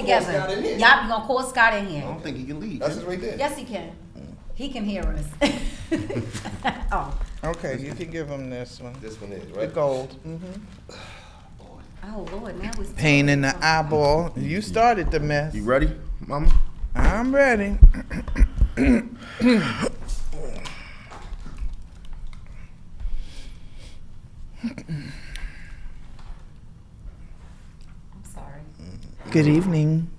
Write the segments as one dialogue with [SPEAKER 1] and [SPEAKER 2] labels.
[SPEAKER 1] together. Y'all gonna call Scott in here.
[SPEAKER 2] I don't think he can leave.
[SPEAKER 3] That's just right there.
[SPEAKER 1] Yes, he can. He can hear us. Oh.
[SPEAKER 4] Okay, you can give him this one.
[SPEAKER 3] This one is,
[SPEAKER 4] The
[SPEAKER 3] right?
[SPEAKER 4] gold.
[SPEAKER 1] Oh Lord, now it's
[SPEAKER 4] Pain in the eyeball. You started the mess.
[SPEAKER 2] You ready, Mama?
[SPEAKER 4] I'm ready.
[SPEAKER 1] I'm sorry.
[SPEAKER 4] Good evening.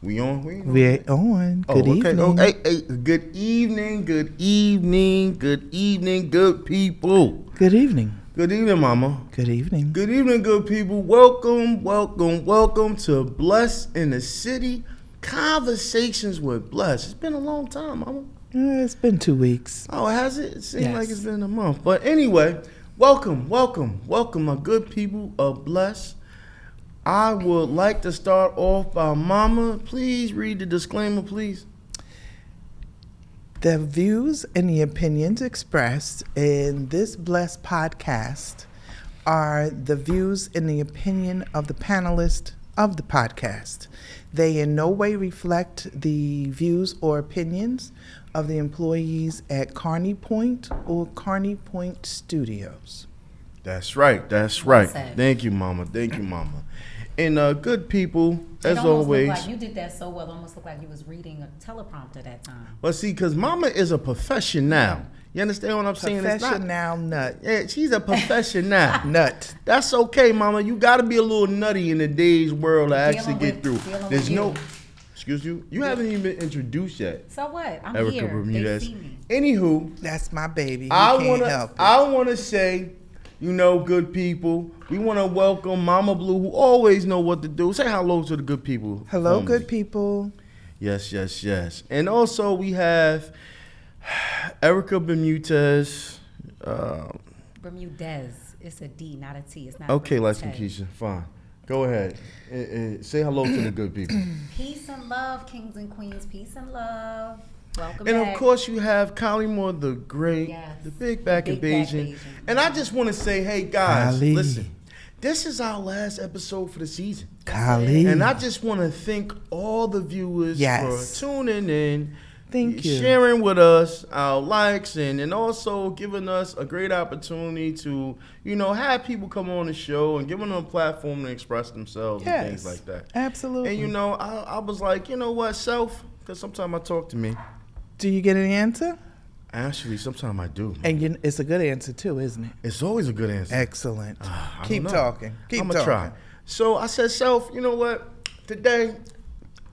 [SPEAKER 2] We on?
[SPEAKER 4] We're on. Good evening.
[SPEAKER 2] Oh, hey, good evening, good evening, good evening, good people.
[SPEAKER 4] Good evening.
[SPEAKER 2] Good evening, Mama.
[SPEAKER 4] Good evening.
[SPEAKER 2] Good evening, good people. Welcome, welcome, welcome to B.L.E.S.C in the City. Conversations with B.L.E.S C. It's been a long time, Mama.
[SPEAKER 4] It's been 2 weeks.
[SPEAKER 2] Oh, has it? It seems
[SPEAKER 4] Yes.
[SPEAKER 2] like it's been a month. But anyway, welcome, welcome, welcome, my good people of B.L.E.S C. I would like to start off by Mama. Please read the disclaimer, please.
[SPEAKER 4] The views and the opinions expressed in this B.L.E.S C podcast are the views and the opinion of the panelists of the podcast. They in no way reflect the views or opinions of the employees at Carney Point or Carney Point Studios.
[SPEAKER 2] That's right. That's right.
[SPEAKER 1] Well said.
[SPEAKER 2] Thank you, Mama. Thank you, Mama. And good people,
[SPEAKER 1] It
[SPEAKER 2] as
[SPEAKER 1] almost
[SPEAKER 2] always.
[SPEAKER 1] looked like you did that so well. Almost looked like you was reading a teleprompter that time.
[SPEAKER 2] Well, see, because Mama is a professional. You understand what I'm saying? It's not-
[SPEAKER 4] Professional nut.
[SPEAKER 2] Yeah, she's a professional.
[SPEAKER 4] Nut.
[SPEAKER 2] That's okay, Mama. You got to be a little nutty in today's world to actually
[SPEAKER 1] Dealing
[SPEAKER 2] get through.
[SPEAKER 1] with- dealing
[SPEAKER 2] There's
[SPEAKER 1] with
[SPEAKER 2] no.
[SPEAKER 1] you.
[SPEAKER 2] Excuse you. You haven't even been introduced yet.
[SPEAKER 1] So what? I'm
[SPEAKER 2] Erica
[SPEAKER 1] here.
[SPEAKER 2] Bermudez.
[SPEAKER 1] They see me.
[SPEAKER 2] Anywho,
[SPEAKER 4] That's my baby. He
[SPEAKER 2] I
[SPEAKER 4] can't help it.
[SPEAKER 2] wanna say, good people, we wanna welcome Mama Blue, who always know what to do. Say hello to the good people.
[SPEAKER 4] Hello,
[SPEAKER 2] for me.
[SPEAKER 4] good people.
[SPEAKER 2] Yes, yes, yes. And also we have Erica Bermudez.
[SPEAKER 1] Bermudez. It's a D, not a T. It's not.
[SPEAKER 2] Okay, let's
[SPEAKER 1] Bermudez.
[SPEAKER 2] Keisha. Fine. Go ahead. Say hello to the good people.
[SPEAKER 1] Peace and love, kings and queens. Peace and love. Welcome
[SPEAKER 2] And
[SPEAKER 1] back.
[SPEAKER 2] of course, you have Kylie Moore, the great,
[SPEAKER 1] Yes.
[SPEAKER 2] the big back
[SPEAKER 1] Big back
[SPEAKER 2] invasion.
[SPEAKER 1] Asian.
[SPEAKER 2] And I just want to say, hey guys,
[SPEAKER 4] Kylie.
[SPEAKER 2] listen, this is our last episode for the season.
[SPEAKER 4] Kali.
[SPEAKER 2] And I just want to thank all the viewers
[SPEAKER 4] Yes.
[SPEAKER 2] for tuning in,
[SPEAKER 4] Thank you.
[SPEAKER 2] sharing with us our likes, and also giving us a great opportunity to, have people come on the show and giving them a platform to express themselves and things like that.
[SPEAKER 4] Absolutely.
[SPEAKER 2] And I was like, you know what, self, because sometimes I talk to me.
[SPEAKER 4] Do you get an answer?
[SPEAKER 2] Actually, sometimes I do.
[SPEAKER 4] And it's a good answer too, isn't it?
[SPEAKER 2] It's always a good answer.
[SPEAKER 4] Excellent.
[SPEAKER 2] I
[SPEAKER 4] Keep
[SPEAKER 2] don't know.
[SPEAKER 4] talking. Keep
[SPEAKER 2] I'm
[SPEAKER 4] talking.
[SPEAKER 2] gonna try. So I said, self, you know what? Today,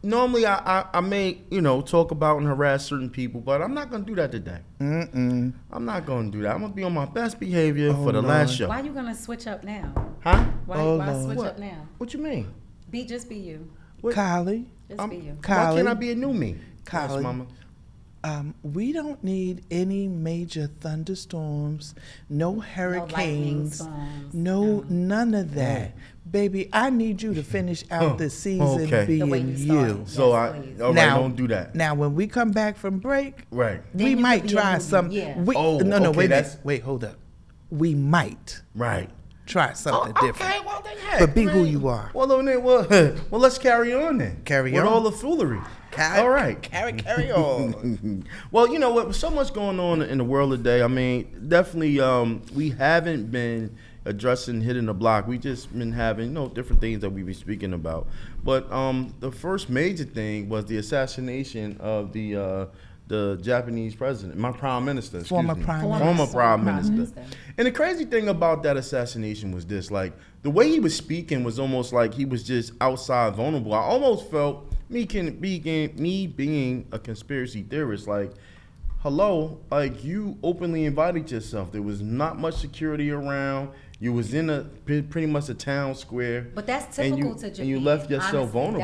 [SPEAKER 2] normally I may, talk about and harass certain people, but I'm not gonna do that today.
[SPEAKER 4] Mm-mm.
[SPEAKER 2] I'm not gonna do that. I'm gonna be on my best behavior
[SPEAKER 4] Oh,
[SPEAKER 2] for the
[SPEAKER 4] Lord.
[SPEAKER 2] last show.
[SPEAKER 1] Why you gonna switch up now?
[SPEAKER 2] Huh?
[SPEAKER 1] Why,
[SPEAKER 4] Oh,
[SPEAKER 1] why
[SPEAKER 4] Lord.
[SPEAKER 1] switch
[SPEAKER 2] What?
[SPEAKER 1] up now?
[SPEAKER 2] What you mean?
[SPEAKER 1] Just be you.
[SPEAKER 2] What?
[SPEAKER 4] Kylie,
[SPEAKER 1] Just be you.
[SPEAKER 2] Why can't I
[SPEAKER 4] Kylie,
[SPEAKER 2] be a new me? Yes,
[SPEAKER 4] Kylie.
[SPEAKER 2] Mama.
[SPEAKER 4] we don't need any major thunderstorms, no hurricanes,
[SPEAKER 1] storms,
[SPEAKER 4] no none of that. Baby, I need you to finish out the season
[SPEAKER 2] okay.
[SPEAKER 1] The way
[SPEAKER 4] being
[SPEAKER 1] you
[SPEAKER 4] you.
[SPEAKER 1] started.
[SPEAKER 2] So
[SPEAKER 1] Yes, please.
[SPEAKER 2] all right,
[SPEAKER 4] Now-
[SPEAKER 2] don't do that.
[SPEAKER 4] Now, when we come back from break,
[SPEAKER 2] Right.
[SPEAKER 1] Then
[SPEAKER 4] we
[SPEAKER 1] you
[SPEAKER 4] might
[SPEAKER 1] could be a
[SPEAKER 4] try
[SPEAKER 1] movie,
[SPEAKER 4] some.
[SPEAKER 1] yeah.
[SPEAKER 4] We,
[SPEAKER 2] Oh,
[SPEAKER 4] no,
[SPEAKER 2] okay,
[SPEAKER 4] wait a minute.
[SPEAKER 2] that's-
[SPEAKER 4] Wait, hold up. We might
[SPEAKER 2] Right.
[SPEAKER 4] try something different.
[SPEAKER 2] Okay, well then, yeah.
[SPEAKER 4] But be who
[SPEAKER 2] man.
[SPEAKER 4] you are.
[SPEAKER 2] Well, then, well, let's carry on then.
[SPEAKER 4] Carry
[SPEAKER 2] with
[SPEAKER 4] on.
[SPEAKER 2] all the foolery. All right.
[SPEAKER 4] Carry on.
[SPEAKER 2] Well, you know what? With so much going on in the world today, I mean, definitely we haven't been addressing hitting the block. We just been having, different things that we be speaking about. But the first major thing was the assassination of the Japanese president, my prime minister, excuse
[SPEAKER 4] Former
[SPEAKER 2] me.
[SPEAKER 4] prime
[SPEAKER 2] Former
[SPEAKER 4] minister.
[SPEAKER 2] prime minister. And the crazy thing about that assassination was this, like, the way he was speaking was almost like he was just outside vulnerable. I almost felt me being a conspiracy theorist, like, hello, like, you openly invited yourself. There was not much security around. You was in pretty much a town square.
[SPEAKER 1] But that's
[SPEAKER 2] and
[SPEAKER 1] typical
[SPEAKER 2] you,
[SPEAKER 1] to Japan.
[SPEAKER 2] And you left yourself
[SPEAKER 1] Honestly,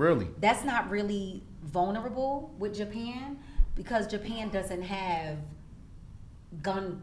[SPEAKER 2] vulnerable.
[SPEAKER 1] That's not really vulnerable with Japan, because Japan doesn't have gun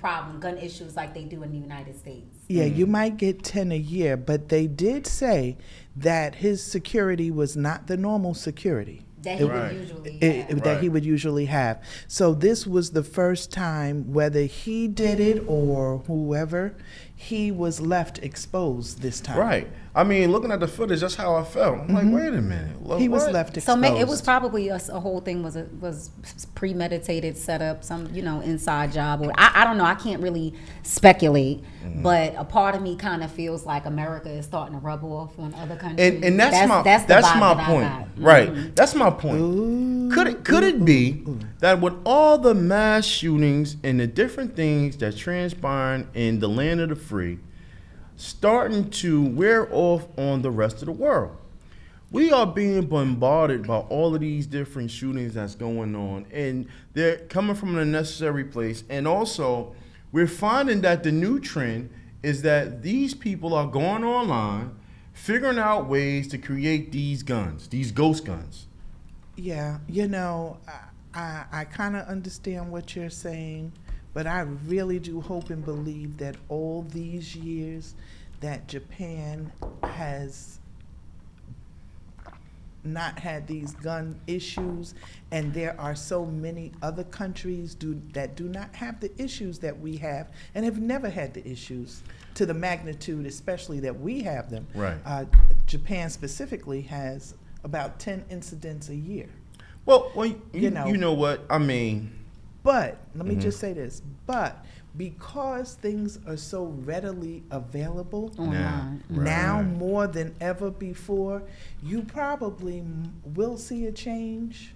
[SPEAKER 1] issues like they do in the United States.
[SPEAKER 4] Yeah, you might get 10 a year, but they did say that his security was not the normal security.
[SPEAKER 1] That he
[SPEAKER 2] Right.
[SPEAKER 1] would usually
[SPEAKER 4] that
[SPEAKER 2] Right.
[SPEAKER 4] he would usually have. So this was the first time, whether he did it or whoever, he was left exposed this time.
[SPEAKER 2] Right. I mean, looking at the footage, that's how I felt. I'm like, wait a minute.
[SPEAKER 4] He was
[SPEAKER 2] what?
[SPEAKER 4] left
[SPEAKER 1] So
[SPEAKER 4] exposed.
[SPEAKER 1] it was probably a whole thing was premeditated, set up, some inside job, or I don't know. I can't really speculate, but a part of me kind of feels like America is starting to rub off on other countries.
[SPEAKER 2] And that's
[SPEAKER 1] the
[SPEAKER 2] my
[SPEAKER 1] vibe that I
[SPEAKER 2] point.
[SPEAKER 1] got.
[SPEAKER 2] Right. That's my point. Could it be that with all the mass shootings and the different things that transpire in the land of the free starting to wear off on the rest of the world? We are being bombarded by all of these different shootings that's going on, and they're coming from an unnecessary place. And also, we're finding that the new trend is that these people are going online, figuring out ways to create these guns, these ghost guns.
[SPEAKER 4] Yeah, I kind of understand what you're saying, but I really do hope and believe that all these years that Japan has not had these gun issues, and there are so many other countries that do not have the issues that we have and have never had the issues to the magnitude, especially that we have them.
[SPEAKER 2] Right.
[SPEAKER 4] Japan specifically has about 10 incidents a year.
[SPEAKER 2] Well, you
[SPEAKER 4] know.
[SPEAKER 2] know what? I mean,
[SPEAKER 4] But let me just say this, but because things are so readily available now
[SPEAKER 2] Right.
[SPEAKER 4] more than ever before, you probably will see a change,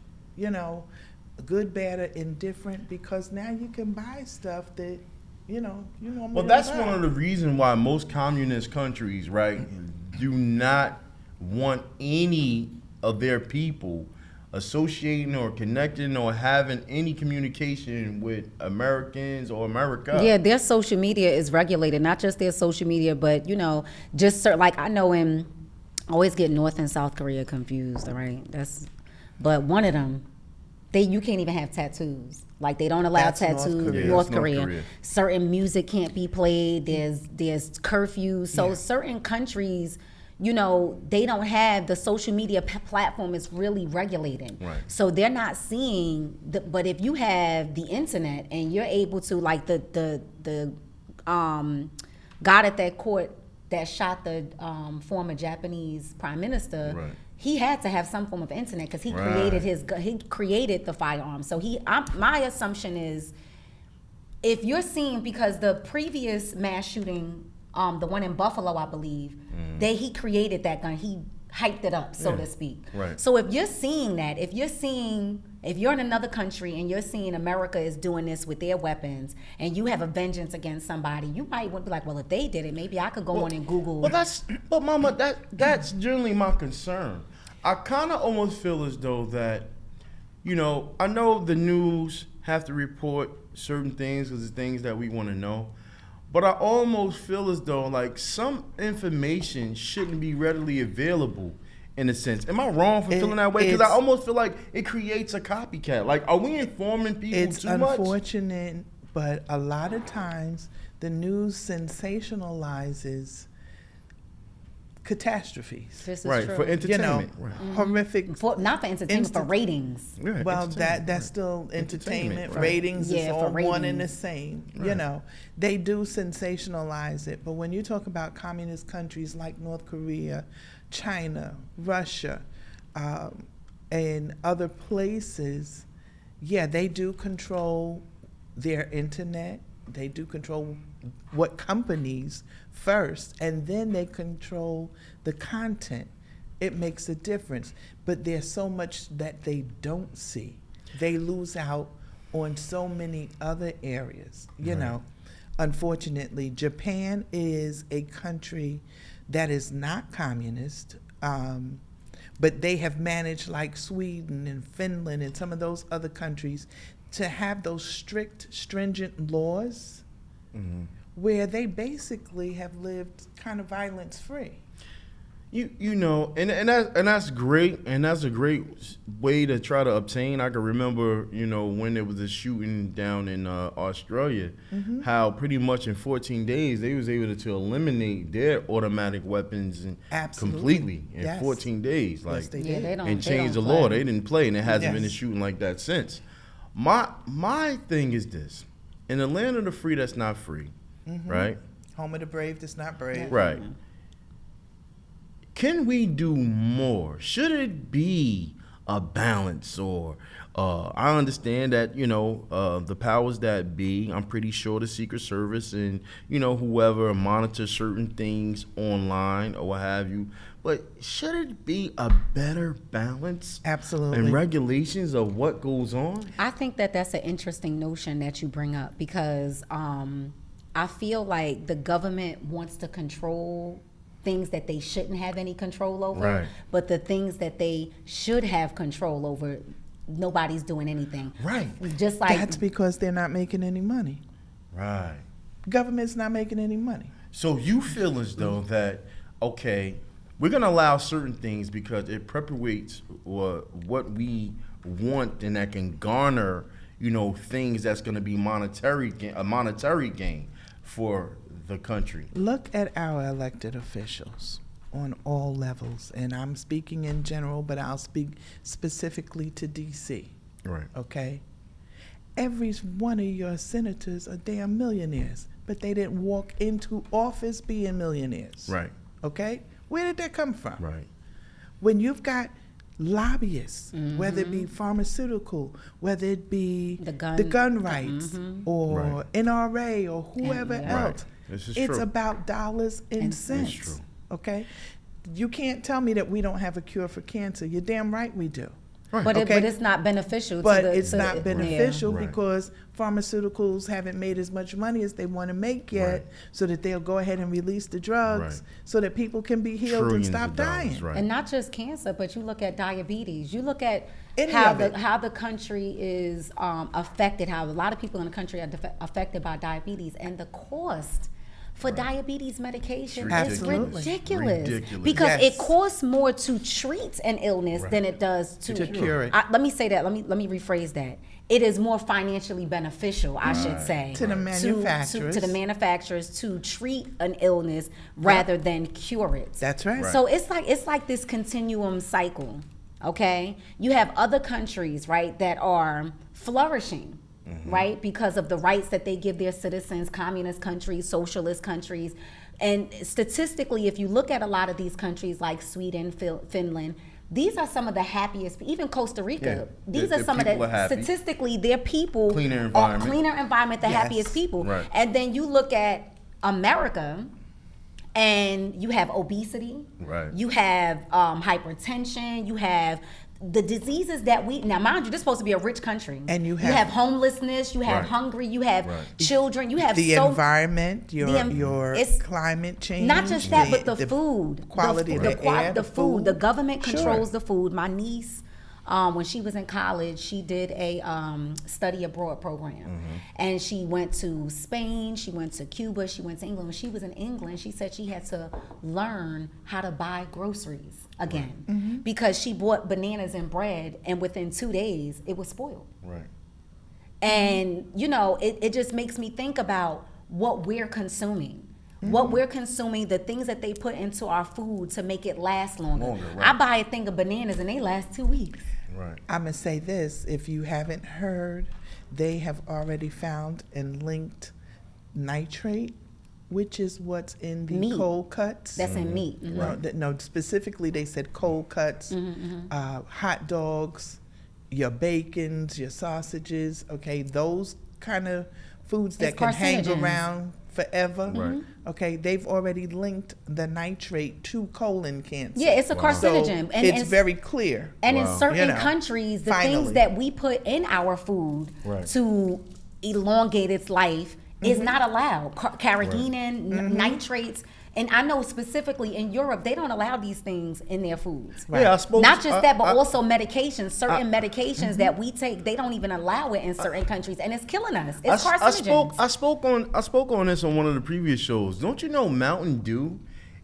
[SPEAKER 4] good, bad, or indifferent, because now you can buy stuff that, you normally
[SPEAKER 2] well,
[SPEAKER 4] don't
[SPEAKER 2] that's
[SPEAKER 4] buy.
[SPEAKER 2] one of the reasons why most communist countries, right, do not want any of their people associating or connecting or having any communication with Americans or America.
[SPEAKER 1] Yeah, their social media is regulated, not just their social media, but just like I know I always get North and South Korea confused, all right? But one of them, you can't even have tattoos. Like they don't allow
[SPEAKER 4] That's North
[SPEAKER 1] tattoos.
[SPEAKER 4] Korea.
[SPEAKER 2] Yeah,
[SPEAKER 1] North
[SPEAKER 2] that's North
[SPEAKER 1] Korea.
[SPEAKER 2] Korea.
[SPEAKER 1] Certain music can't be played. There's curfews. So
[SPEAKER 4] Yeah.
[SPEAKER 1] certain countries, they don't have the social media platform is really regulated.
[SPEAKER 2] Right.
[SPEAKER 1] So they're not seeing but if you have the internet and you're able to, like the guy at that court that shot the former Japanese prime minister,
[SPEAKER 2] Right.
[SPEAKER 1] he had to have some form of internet because he
[SPEAKER 2] Right.
[SPEAKER 1] created the firearm. So my assumption is, if you're seeing, because the previous mass shooting, the one in Buffalo, I believe, he created that gun. He hyped it up, so
[SPEAKER 2] Yeah.
[SPEAKER 1] to speak.
[SPEAKER 2] Right.
[SPEAKER 1] So if you're seeing that, if you're in another country and you're seeing America is doing this with their weapons, and you have a vengeance against somebody, you might want to be like, well, if they did it, maybe I could go on and Google.
[SPEAKER 2] But Mama, that's generally my concern. I kind of almost feel as though that, I know the news have to report certain things because it's things that we want to know. But I almost feel as though like some information shouldn't be readily available in a sense. Am I wrong for feeling that way? Because I almost feel like it creates a copycat. Like, are we informing people
[SPEAKER 4] It's
[SPEAKER 2] too much?
[SPEAKER 4] unfortunate, but a lot of times the news sensationalizes catastrophes.
[SPEAKER 1] This is
[SPEAKER 2] Right,
[SPEAKER 1] true.
[SPEAKER 2] for entertainment. Right.
[SPEAKER 4] Horrific.
[SPEAKER 1] Not for entertainment, for ratings.
[SPEAKER 2] Right,
[SPEAKER 4] Well,
[SPEAKER 2] entertainment,
[SPEAKER 4] that's
[SPEAKER 2] right.
[SPEAKER 4] still entertainment.
[SPEAKER 2] right.
[SPEAKER 4] Ratings is
[SPEAKER 1] Yeah, for
[SPEAKER 4] all one and the
[SPEAKER 1] ratings.
[SPEAKER 4] same.
[SPEAKER 2] Right.
[SPEAKER 4] They do sensationalize it. But when you talk about communist countries like North Korea, China, Russia, and other places, yeah, they do control their internet. They do control what companies first, and then they control the content. It makes a difference. But there's so much that they don't see. They lose out on so many other areas, Unfortunately, Japan is a country that is not communist, but they have managed, like Sweden and Finland and some of those other countries, to have those strict, stringent laws where they basically have lived kind of violence-free.
[SPEAKER 2] You know, and that's great, and that's a great way to try to obtain. I can remember, you know, when there was a shooting down in Australia, how pretty much in 14 days they was able to eliminate their automatic weapons and completely in 14 days, like
[SPEAKER 4] Yes, they
[SPEAKER 1] Yeah,
[SPEAKER 4] did.
[SPEAKER 1] they don't.
[SPEAKER 2] and
[SPEAKER 1] they
[SPEAKER 2] change the
[SPEAKER 1] don't
[SPEAKER 2] law.
[SPEAKER 1] play.
[SPEAKER 2] They didn't play, and it hasn't been a
[SPEAKER 4] Yes.
[SPEAKER 2] shooting like that since. My thing is this: in the land of the free, that's not free, right?
[SPEAKER 4] Home of the brave that's not brave.
[SPEAKER 2] Right. Can we do more? Should it be a balance, or I understand that, you know, the powers that be, I'm pretty sure the Secret Service and, you know, whoever monitors certain things online or what have you, but should it be a better balance
[SPEAKER 4] Absolutely.
[SPEAKER 2] and regulations of what goes on?
[SPEAKER 1] I think that that's an interesting notion that you bring up because I feel like the government wants to control things that they shouldn't have any control over,
[SPEAKER 2] Right.
[SPEAKER 1] but the things that they should have control over, nobody's doing anything.
[SPEAKER 2] Right.
[SPEAKER 1] Just like
[SPEAKER 4] That's because they're not making any money.
[SPEAKER 2] Right.
[SPEAKER 4] Government's not making any money.
[SPEAKER 2] So you feel as though that, okay, we're going to allow certain things because it perpetuates what we want, and that can garner, you know, things that's going to be a monetary gain for the country.
[SPEAKER 4] Look at our elected officials on all levels, and I'm speaking in general, but I'll speak specifically to D.C.,
[SPEAKER 2] Right.
[SPEAKER 4] okay? Every one of your senators are damn millionaires, but they didn't walk into office being millionaires.
[SPEAKER 2] Right.
[SPEAKER 4] Okay? Where did that come from?
[SPEAKER 2] Right.
[SPEAKER 4] When you've got lobbyists, whether it be pharmaceutical, whether it be
[SPEAKER 1] The gun-
[SPEAKER 4] gun rights, or
[SPEAKER 2] Right.
[SPEAKER 4] NRA, or whoever
[SPEAKER 1] Yeah.
[SPEAKER 4] else.
[SPEAKER 2] This is
[SPEAKER 4] It's
[SPEAKER 2] true.
[SPEAKER 4] about dollars and
[SPEAKER 1] And
[SPEAKER 4] cents.
[SPEAKER 2] It's true.
[SPEAKER 4] Okay? You can't tell me that we don't have a cure for cancer. You're damn right we do.
[SPEAKER 2] Right.
[SPEAKER 1] but
[SPEAKER 4] Okay.
[SPEAKER 1] it's not beneficial.
[SPEAKER 4] But
[SPEAKER 1] to the,
[SPEAKER 4] it's
[SPEAKER 1] to
[SPEAKER 4] not
[SPEAKER 1] the-
[SPEAKER 4] beneficial
[SPEAKER 2] Right.
[SPEAKER 4] because pharmaceuticals haven't made as much money as they want to make yet,
[SPEAKER 2] Right.
[SPEAKER 4] so that they'll go ahead and release the drugs
[SPEAKER 2] Right.
[SPEAKER 4] so that people can be healed
[SPEAKER 2] Trillions
[SPEAKER 4] and stop
[SPEAKER 2] of dollars,
[SPEAKER 4] dying.
[SPEAKER 2] right.
[SPEAKER 1] And not just cancer, but you look at diabetes. You look at
[SPEAKER 4] Any
[SPEAKER 1] how
[SPEAKER 4] of it.
[SPEAKER 1] how the country is affected. How a lot of people in the country are affected by diabetes, and the cost for diabetes medication is
[SPEAKER 4] Absolutely.
[SPEAKER 1] ridiculous.
[SPEAKER 2] Ridiculous.
[SPEAKER 1] Because
[SPEAKER 4] Yes.
[SPEAKER 1] it costs more to treat an illness than it does
[SPEAKER 4] To cure it.
[SPEAKER 1] Let me say that. Let me rephrase that. It is more financially beneficial, I should say,
[SPEAKER 4] To the manufacturers.
[SPEAKER 1] to the manufacturers to treat an illness rather than cure it.
[SPEAKER 4] That's right.
[SPEAKER 1] So it's like this continuum cycle. Okay, you have other countries, right, that are flourishing, right, because of the rights that they give their citizens. Communist countries, socialist countries, and statistically, if you look at a lot of these countries like Sweden, Finland. These are some of the happiest, even Costa Rica.
[SPEAKER 2] Yeah,
[SPEAKER 1] These
[SPEAKER 2] their
[SPEAKER 1] are some of
[SPEAKER 2] people
[SPEAKER 1] the,
[SPEAKER 2] are happy.
[SPEAKER 1] statistically, their people
[SPEAKER 2] Cleaner
[SPEAKER 1] are
[SPEAKER 2] environment.
[SPEAKER 1] cleaner environment, the
[SPEAKER 4] Yes.
[SPEAKER 1] happiest people.
[SPEAKER 2] Right.
[SPEAKER 1] And then you look at America, and you have obesity.
[SPEAKER 2] Right.
[SPEAKER 1] You have hypertension. You have the diseases that now mind you, this is supposed to be a rich country.
[SPEAKER 4] And you have-
[SPEAKER 1] homelessness. You have
[SPEAKER 2] Right.
[SPEAKER 1] hungry. You have
[SPEAKER 2] Right.
[SPEAKER 1] children. You have
[SPEAKER 4] The
[SPEAKER 1] so
[SPEAKER 4] environment, your
[SPEAKER 1] it's
[SPEAKER 4] climate change.
[SPEAKER 1] not just that, but the food,
[SPEAKER 4] quality of the air,
[SPEAKER 1] the food. The government
[SPEAKER 4] Sure.
[SPEAKER 1] controls the food. My niece, when she was in college, she did a study abroad program, and she went to Spain, she went to Cuba, she went to England. When she was in England, she said she had to learn how to buy groceries again because she bought bananas and bread, and within 2 days it was spoiled.
[SPEAKER 2] Right.
[SPEAKER 1] And you know, it just makes me think about what we're consuming. What we're consuming, the things that they put into our food to make it last longer.
[SPEAKER 2] Right.
[SPEAKER 1] I buy a thing of bananas and they last 2 weeks.
[SPEAKER 2] Right.
[SPEAKER 4] I'm going to say this. If you haven't heard, they have already found and linked nitrate, which is what's in the
[SPEAKER 1] Meat.
[SPEAKER 4] cold cuts.
[SPEAKER 1] That's in meat. Mhm.
[SPEAKER 4] No, specifically they said cold cuts, hot dogs, your bacons, your sausages, okay, those kind of foods that
[SPEAKER 1] It's
[SPEAKER 4] can hang
[SPEAKER 1] carcinogens.
[SPEAKER 4] around forever.
[SPEAKER 2] Right.
[SPEAKER 4] Okay, they've already linked the nitrate to colon cancer.
[SPEAKER 1] Yeah, it's a
[SPEAKER 4] So
[SPEAKER 1] carcinogen.
[SPEAKER 4] it's very clear.
[SPEAKER 1] And in
[SPEAKER 2] Wow.
[SPEAKER 1] certain
[SPEAKER 4] You know,
[SPEAKER 1] countries, the
[SPEAKER 4] finally.
[SPEAKER 1] things that we put in our food
[SPEAKER 2] Right.
[SPEAKER 1] to elongate its life is not allowed. Carrageenan, nitrates. And I know specifically in Europe, they don't allow these things in their foods.
[SPEAKER 2] Yeah, I spoke.
[SPEAKER 1] Not just that, but
[SPEAKER 2] I-
[SPEAKER 1] also medications. Certain medications that we take, they don't even allow it in certain countries, and it's killing us. It's carcinogens.
[SPEAKER 2] I spoke on this on one of the previous shows. Don't you know Mountain Dew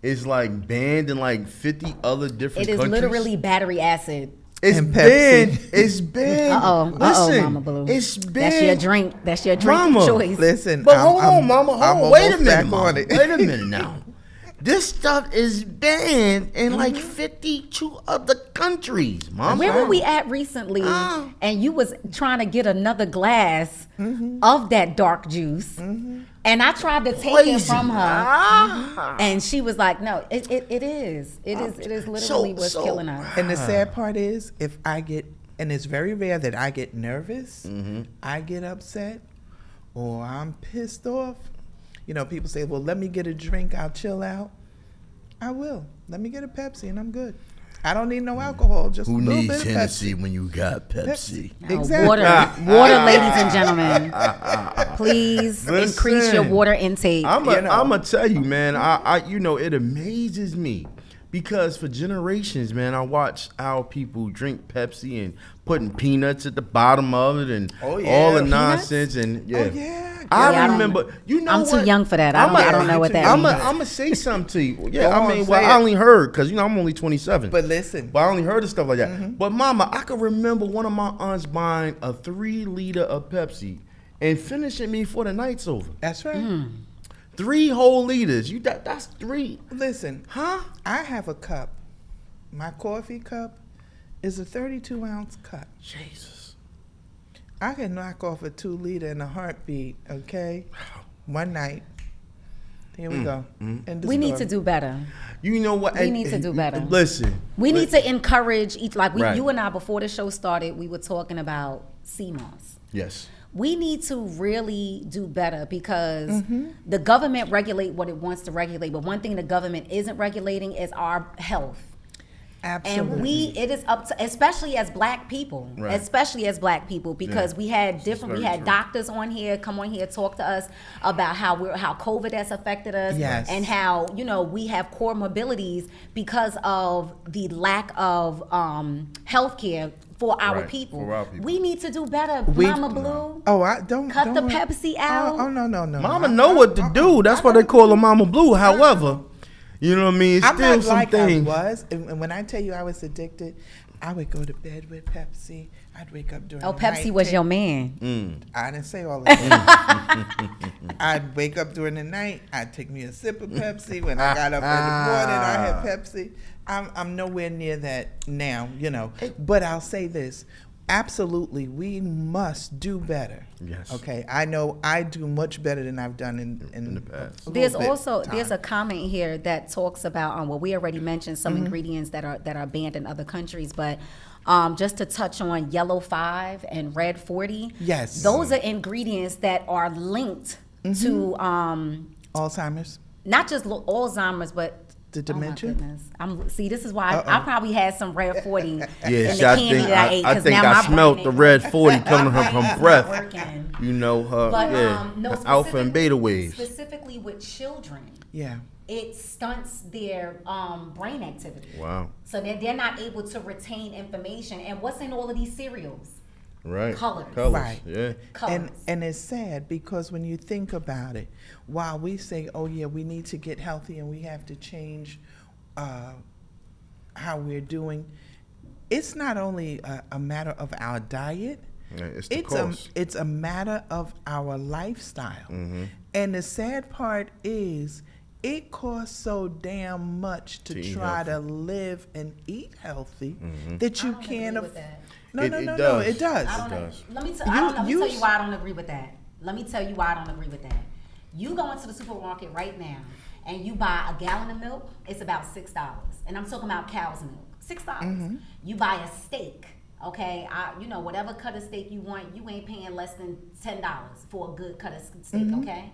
[SPEAKER 2] is like banned in like 50 other different
[SPEAKER 1] It is
[SPEAKER 2] countries.
[SPEAKER 1] literally battery acid.
[SPEAKER 2] It's
[SPEAKER 4] And
[SPEAKER 2] banned.
[SPEAKER 4] Pepsi.
[SPEAKER 2] It's banned. Listen,
[SPEAKER 1] Mama Blue.
[SPEAKER 2] it's banned.
[SPEAKER 1] That's your drink. That's your drink
[SPEAKER 2] Mama,
[SPEAKER 1] of choice.
[SPEAKER 4] Listen,
[SPEAKER 2] But hold on, Mama.
[SPEAKER 4] I'm
[SPEAKER 2] Hold on. Wait a
[SPEAKER 4] almost
[SPEAKER 2] minute,
[SPEAKER 4] back
[SPEAKER 2] Mama.
[SPEAKER 4] on it.
[SPEAKER 2] Wait a minute now. This stuff is banned in like 52 other countries, Mama.
[SPEAKER 1] Where were we at recently? And you was trying to get another glass of that dark juice, and I tried to take it from her, and she was like, "No, it is literally what's killing us."
[SPEAKER 4] And the sad part is, if I get, and it's very rare that I get nervous, I get upset, or I'm pissed off. You know, people say, well, let me get a drink, I'll chill out. I will. Let me get a Pepsi and I'm good. I don't need no alcohol, just
[SPEAKER 2] Who
[SPEAKER 4] a little
[SPEAKER 2] needs
[SPEAKER 4] bit of
[SPEAKER 2] Hennessy
[SPEAKER 4] Pepsi.
[SPEAKER 2] when you got Pepsi?
[SPEAKER 4] Exactly.
[SPEAKER 1] Water, ladies and gentlemen. Please increase your water intake.
[SPEAKER 2] I'm gonna tell you, man. I it amazes me because for generations, man, I watched how people drink Pepsi and putting peanuts at the bottom of it and all the
[SPEAKER 1] Peanuts?
[SPEAKER 2] nonsense and
[SPEAKER 4] Yeah,
[SPEAKER 2] I remember. You know,
[SPEAKER 1] I'm too young for that. I don't know what that
[SPEAKER 2] I'm
[SPEAKER 1] means.
[SPEAKER 2] gonna say something to you. Yeah,
[SPEAKER 4] Go
[SPEAKER 2] I
[SPEAKER 4] on,
[SPEAKER 2] mean,
[SPEAKER 4] say
[SPEAKER 2] well,
[SPEAKER 4] it.
[SPEAKER 2] I only heard because I'm only 27.
[SPEAKER 4] but listen,
[SPEAKER 2] But I only heard of stuff like that. But Mama, I can remember one of my aunts buying a 3-liter of Pepsi and finishing me before the night's over.
[SPEAKER 4] that's right.
[SPEAKER 2] 3 whole liters. That's 3.
[SPEAKER 4] Listen,
[SPEAKER 2] Huh?
[SPEAKER 4] I have a cup. My coffee cup is a 32-ounce cup.
[SPEAKER 2] Jesus.
[SPEAKER 4] I can knock off a 2-liter in a heartbeat, okay? One night. Here we go. End of
[SPEAKER 1] We need
[SPEAKER 4] story.
[SPEAKER 1] to do better.
[SPEAKER 2] You know what?
[SPEAKER 1] We need to do better.
[SPEAKER 2] Listen.
[SPEAKER 1] We need to encourage each, like
[SPEAKER 2] Right.
[SPEAKER 1] you and I, before the show started, we were talking about CMOS.
[SPEAKER 2] Yes.
[SPEAKER 1] We need to really do better because the government regulate what it wants to regulate, but one thing the government isn't regulating is our health.
[SPEAKER 4] Absolutely.
[SPEAKER 1] And it is up to, especially as black people,
[SPEAKER 2] Right.
[SPEAKER 1] because
[SPEAKER 2] Yeah.
[SPEAKER 1] we had
[SPEAKER 2] This is
[SPEAKER 1] we
[SPEAKER 2] very
[SPEAKER 1] had
[SPEAKER 2] true.
[SPEAKER 1] doctors on here, come on here, talk to us about how COVID has affected us,
[SPEAKER 4] Yes.
[SPEAKER 1] and how we have core mobilities because of the lack of health care for our
[SPEAKER 2] Right,
[SPEAKER 1] people.
[SPEAKER 2] for our people.
[SPEAKER 1] We need to do better,
[SPEAKER 4] We-
[SPEAKER 1] Mama Blue.
[SPEAKER 4] Oh, I don't
[SPEAKER 1] Cut
[SPEAKER 4] don't
[SPEAKER 1] the
[SPEAKER 4] worry.
[SPEAKER 1] Pepsi out.
[SPEAKER 4] Oh, no.
[SPEAKER 2] Mama know what to do. That's why they call her Mama Blue. However, you know what I mean? It's
[SPEAKER 4] I'm
[SPEAKER 2] still
[SPEAKER 4] not
[SPEAKER 2] some
[SPEAKER 4] like
[SPEAKER 2] things.
[SPEAKER 4] I was. And when I tell you I was addicted, I would go to bed with Pepsi. I'd wake up during
[SPEAKER 1] Oh,
[SPEAKER 4] the
[SPEAKER 1] Pepsi
[SPEAKER 4] night.
[SPEAKER 1] was your man.
[SPEAKER 4] I didn't say all of that. I'd wake up during the night. I'd take me a sip of Pepsi. When I got up in the morning, I had Pepsi. I'm nowhere near that now, But I'll say this. Absolutely, we must do better.
[SPEAKER 2] Yes.
[SPEAKER 4] Okay. I know I do much better than I've done in
[SPEAKER 2] the past.
[SPEAKER 4] a
[SPEAKER 1] There's
[SPEAKER 4] little bit
[SPEAKER 1] also
[SPEAKER 4] time.
[SPEAKER 1] there's a comment here that talks about well, we already mentioned some ingredients that are banned in other countries, but just to touch on yellow 5 and red 40.
[SPEAKER 4] Yes.
[SPEAKER 1] Those are ingredients that are linked to
[SPEAKER 4] Alzheimer's,
[SPEAKER 1] not just Alzheimer's, but
[SPEAKER 4] the dementia.
[SPEAKER 1] Oh my goodness. See, this is why I probably had some red 40 in the
[SPEAKER 2] Yes,
[SPEAKER 1] candy that I ate.
[SPEAKER 2] I
[SPEAKER 1] 'cause
[SPEAKER 2] think
[SPEAKER 1] now
[SPEAKER 2] I
[SPEAKER 1] my
[SPEAKER 2] smelt
[SPEAKER 1] brain
[SPEAKER 2] the
[SPEAKER 1] ain't
[SPEAKER 2] red
[SPEAKER 1] working.
[SPEAKER 2] 40 coming
[SPEAKER 1] My
[SPEAKER 2] from
[SPEAKER 1] brain is
[SPEAKER 2] breath.
[SPEAKER 1] not working.
[SPEAKER 2] You know her,
[SPEAKER 1] But no,
[SPEAKER 2] alpha and
[SPEAKER 1] specific-
[SPEAKER 2] beta waves.
[SPEAKER 1] Specifically with children,
[SPEAKER 4] Yeah.
[SPEAKER 1] it stunts their brain activity.
[SPEAKER 2] Wow.
[SPEAKER 1] So they're not able to retain information. And what's in all of these cereals?
[SPEAKER 2] Right.
[SPEAKER 1] Colors.
[SPEAKER 4] Right.
[SPEAKER 2] Yeah.
[SPEAKER 1] Colors.
[SPEAKER 4] And it's sad because when you think about it, while we say, oh yeah, we need to get healthy and we have to change how we're doing, it's not only a matter of our diet,
[SPEAKER 2] Yeah, it's the cost.
[SPEAKER 4] it's a matter of our lifestyle. And the sad part is it costs so damn much to
[SPEAKER 2] To eat
[SPEAKER 4] try
[SPEAKER 2] healthy.
[SPEAKER 4] to live and eat healthy that you
[SPEAKER 1] I don't
[SPEAKER 4] can't
[SPEAKER 1] agree with that.
[SPEAKER 4] No,
[SPEAKER 2] It-
[SPEAKER 4] no,
[SPEAKER 2] it
[SPEAKER 4] no, no,
[SPEAKER 2] does.
[SPEAKER 4] it does.
[SPEAKER 1] I don't know.
[SPEAKER 2] does.
[SPEAKER 1] Let me
[SPEAKER 4] You-
[SPEAKER 1] tell
[SPEAKER 4] you-
[SPEAKER 1] you why I don't agree with that. Let me tell you why I don't agree with that. You go into the supermarket right now and you buy a gallon of milk, it's about $6. And I'm talking about cow's milk. $6. You buy a steak, okay? Whatever cut of steak you want, you ain't paying less than $10 for a good cut of steak, okay?